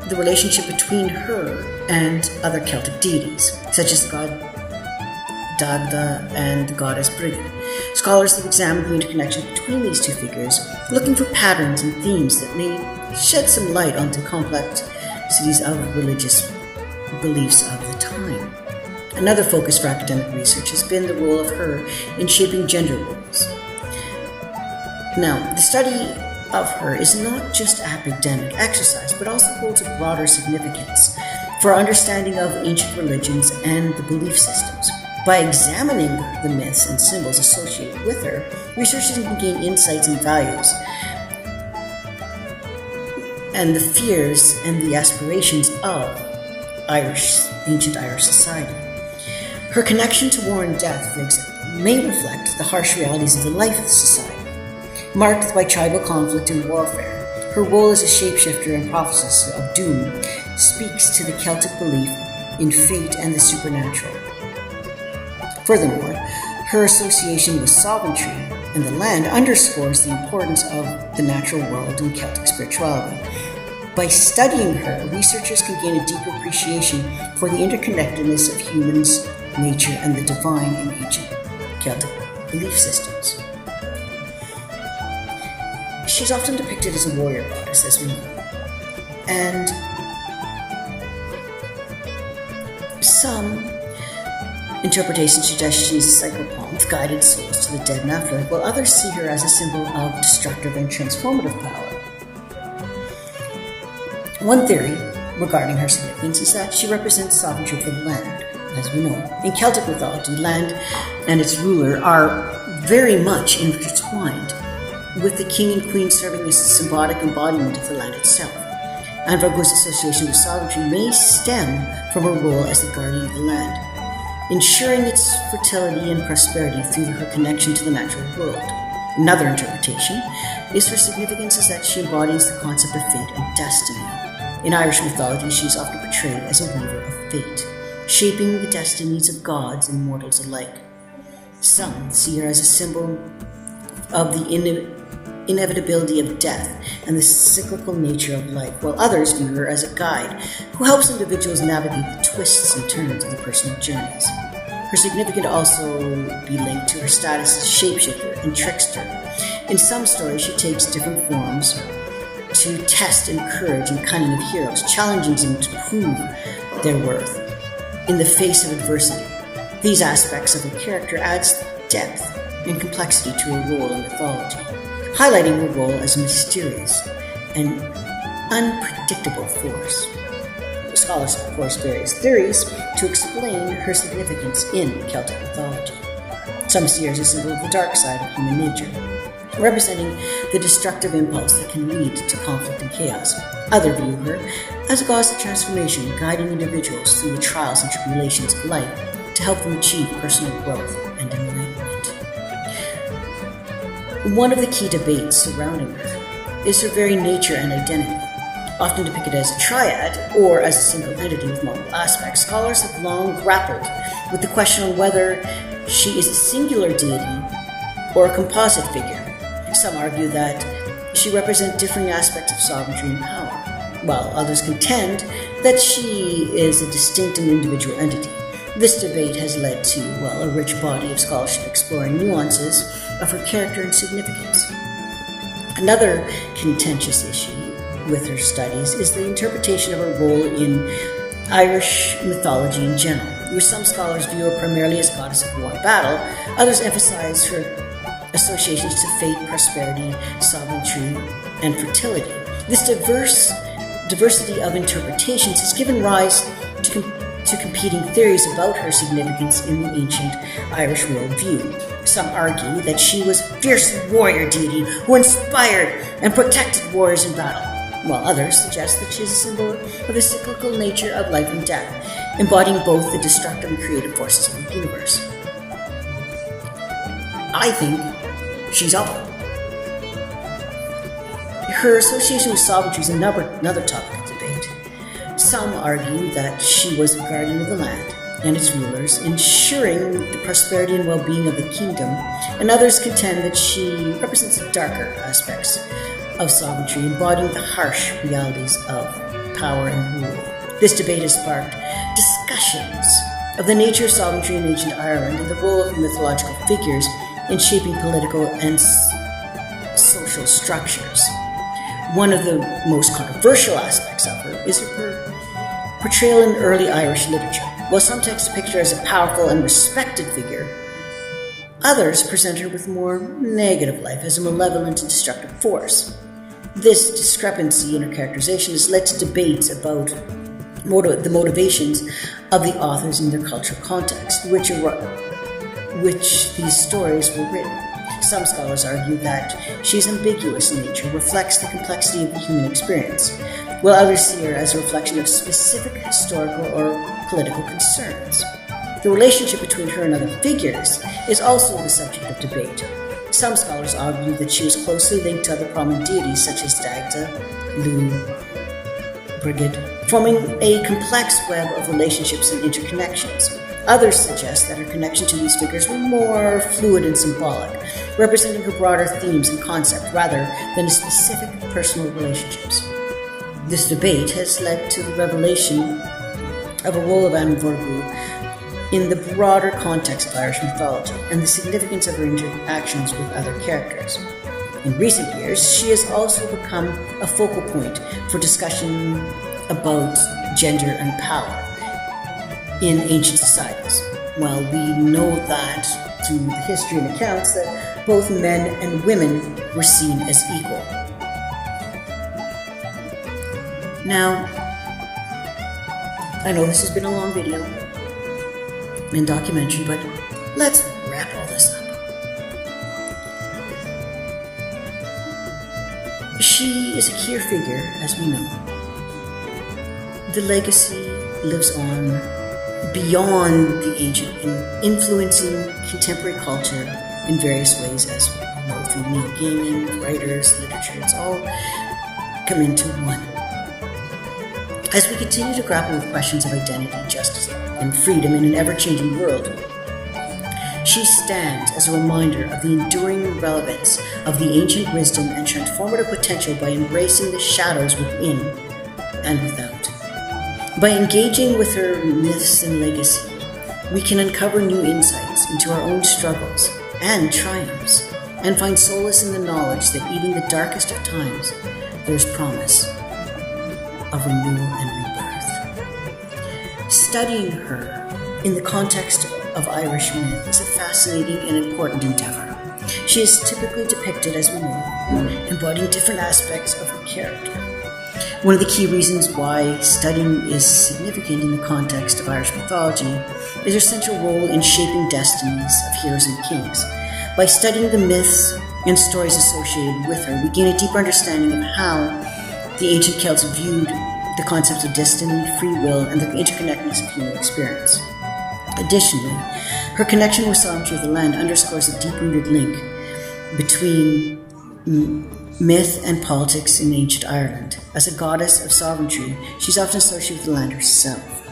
the relationship between her and other Celtic deities, such as the god Dagda and the goddess Brigid. Scholars have examined the interconnection between these two figures, looking for patterns and themes that may shed some light onto complex complexities of religious beliefs of the time. Another focus for academic research has been the role of her in shaping gender roles. Now, the study of her is not just academic exercise, but also holds a broader significance for our understanding of ancient religions and the belief systems. By examining the myths and symbols associated with her, researchers can gain insights and values and the fears and the aspirations of ancient Irish society. Her connection to war and death, for example, may reflect the harsh realities of the life of the society. Marked by tribal conflict and warfare, her role as a shapeshifter and prophetess of doom speaks to the Celtic belief in fate and the supernatural. Furthermore, her association with sovereignty and the land underscores the importance of the natural world in Celtic spirituality. By studying her, researchers can gain a deeper appreciation for the interconnectedness of humans, nature, and the divine in ancient Celtic belief systems. She's often depicted as a warrior goddess, as we know, and some interpretations suggest she's a psychopomp with guided souls to the dead and afterlife, while others see her as a symbol of destructive and transformative power. One theory regarding her significance is that she represents sovereignty for the land, as we know. In Celtic mythology, land and its ruler are very much intertwined, with the king and queen serving as the symbolic embodiment of the land itself. Mhorragu's association with sovereignty may stem from her role as the guardian of the land, ensuring its fertility and prosperity through her connection to the natural world. Another interpretation is her significance is that she embodies the concept of fate and destiny. In Irish mythology, she is often portrayed as a weaver of fate, shaping the destinies of gods and mortals alike. Some see her as a symbol of the inevitability of death and the cyclical nature of life, while others view her as a guide who helps individuals navigate the twists and turns of their personal journeys. Her significance also be linked to her status as shapeshifter and trickster. In some stories, she takes different forms to test and courage and cunning of heroes, challenging them to prove their worth in the face of adversity. These aspects of her character adds depth and complexity to her role in mythology, highlighting her role as a mysterious and unpredictable force. Scholars have, of course, various theories to explain her significance in Celtic mythology. Some see her as a symbol of the dark side of human nature, representing the destructive impulse that can lead to conflict and chaos. Others view her as a goddess of transformation, guiding individuals through the trials and tribulations of life to help them achieve personal growth and enlightenment. One of the key debates surrounding her is her very nature and identity. Often depicted as a triad or as a single entity with multiple aspects, scholars have long grappled with the question on whether she is a singular deity or a composite figure. Some argue that she represents differing aspects of sovereignty and power, while others contend that she is a distinct and individual entity. This debate has led to, a rich body of scholarship exploring nuances of her character and significance. Another contentious issue with her studies is the interpretation of her role in Irish mythology in general, where some scholars view her primarily as goddess of war and battle. Others emphasize her associations to fate, prosperity, sovereignty, and fertility. This diversity of interpretations has given rise to competing theories about her significance in the ancient Irish worldview. Some argue that she was a fierce warrior deity who inspired and protected warriors in battle, while others suggest that she is a symbol of the cyclical nature of life and death, embodying both the destructive and creative forces of the universe. I think she's all. Her association with sovereignty is another topic of debate. Some argue that she was a guardian of the land and its rulers, ensuring the prosperity and well-being of the kingdom, and others contend that she represents the darker aspects of sovereignty, embodying the harsh realities of power and rule. This debate has sparked discussions of the nature of sovereignty in ancient Ireland and the role of mythological figures in shaping political and social structures. One of the most controversial aspects of her is her portrayal in early Irish literature. While some texts depict her as a powerful and respected figure, others present her with more negative life as a malevolent and destructive force. This discrepancy in her characterization has led to debates about the motivations of the authors in their cultural context, which these stories were written. Some scholars argue that she is ambiguous in nature, reflects the complexity of the human experience, while others see her as a reflection of specific historical or political concerns. The relationship between her and other figures is also the subject of debate. Some scholars argue that she was closely linked to other prominent deities such as Dagda, Lu, Brigid, forming a complex web of relationships and interconnections. Others suggest that her connection to these figures were more fluid and symbolic, representing her broader themes and concept rather than specific personal relationships. This debate has led to the revelation of a role of An Mhorragu in the broader context of Irish mythology and the significance of her interactions with other characters. In recent years, she has also become a focal point for discussion about gender and power in ancient societies. While we know that through the history and accounts that both men and women were seen as equal. Now, I know this has been a long video and documentary, but let's wrap all this up. She is a key figure, as we know. The legacy lives on beyond the ancient and influencing contemporary culture in various ways, as we know, through neo-gaming, writers, literature. It's all come into one. As we continue to grapple with questions of identity, justice, and freedom in an ever-changing world, she stands as a reminder of the enduring relevance of the ancient wisdom and transformative potential by embracing the shadows within and without. By engaging with her myths and legacy, we can uncover new insights into our own struggles and triumphs, and find solace in the knowledge that even in the darkest of times, there's promise of renewal and rebirth. Studying her in the context of Irish myth is a fascinating and important endeavor. She is typically depicted, as we know, embodying different aspects of her character. One of the key reasons why studying is significant in the context of Irish mythology is her central role in shaping destinies of heroes and kings. By studying the myths and stories associated with her, we gain a deeper understanding of how the ancient Celts viewed the concepts of destiny, free will, and the interconnectedness of human experience. Additionally, her connection with sovereignty of the land underscores a deep-rooted link between myth and politics in ancient Ireland. As a goddess of sovereignty, she's often associated with the land herself.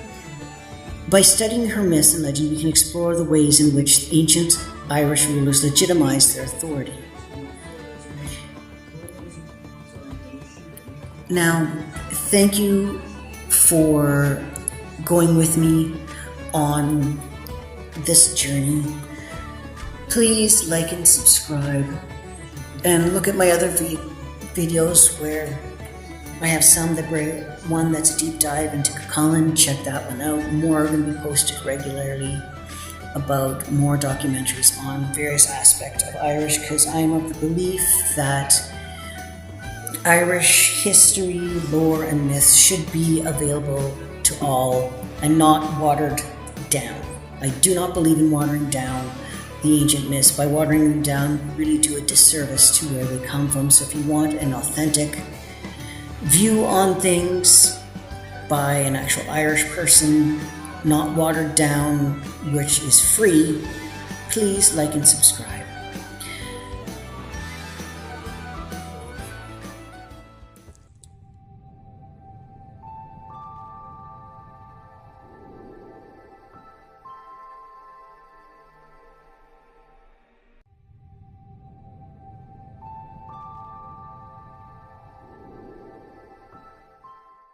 By studying her myths and legend, we can explore the ways in which ancient Irish rulers legitimized their authority. Now, thank you for going with me on this journey. Please like and subscribe, and look at my other videos where I have some that bring one that's a deep dive into Cuchulainn. Check that one out. More are going to be posted regularly about more documentaries on various aspects of Irish, because I am of the belief that Irish history, lore, and myths should be available to all and not watered down. I do not believe in watering down the ancient myths. By watering them down, we really do a disservice to where they come from. So if you want an authentic view on things by an actual Irish person, not watered down, which is free, please like and subscribe.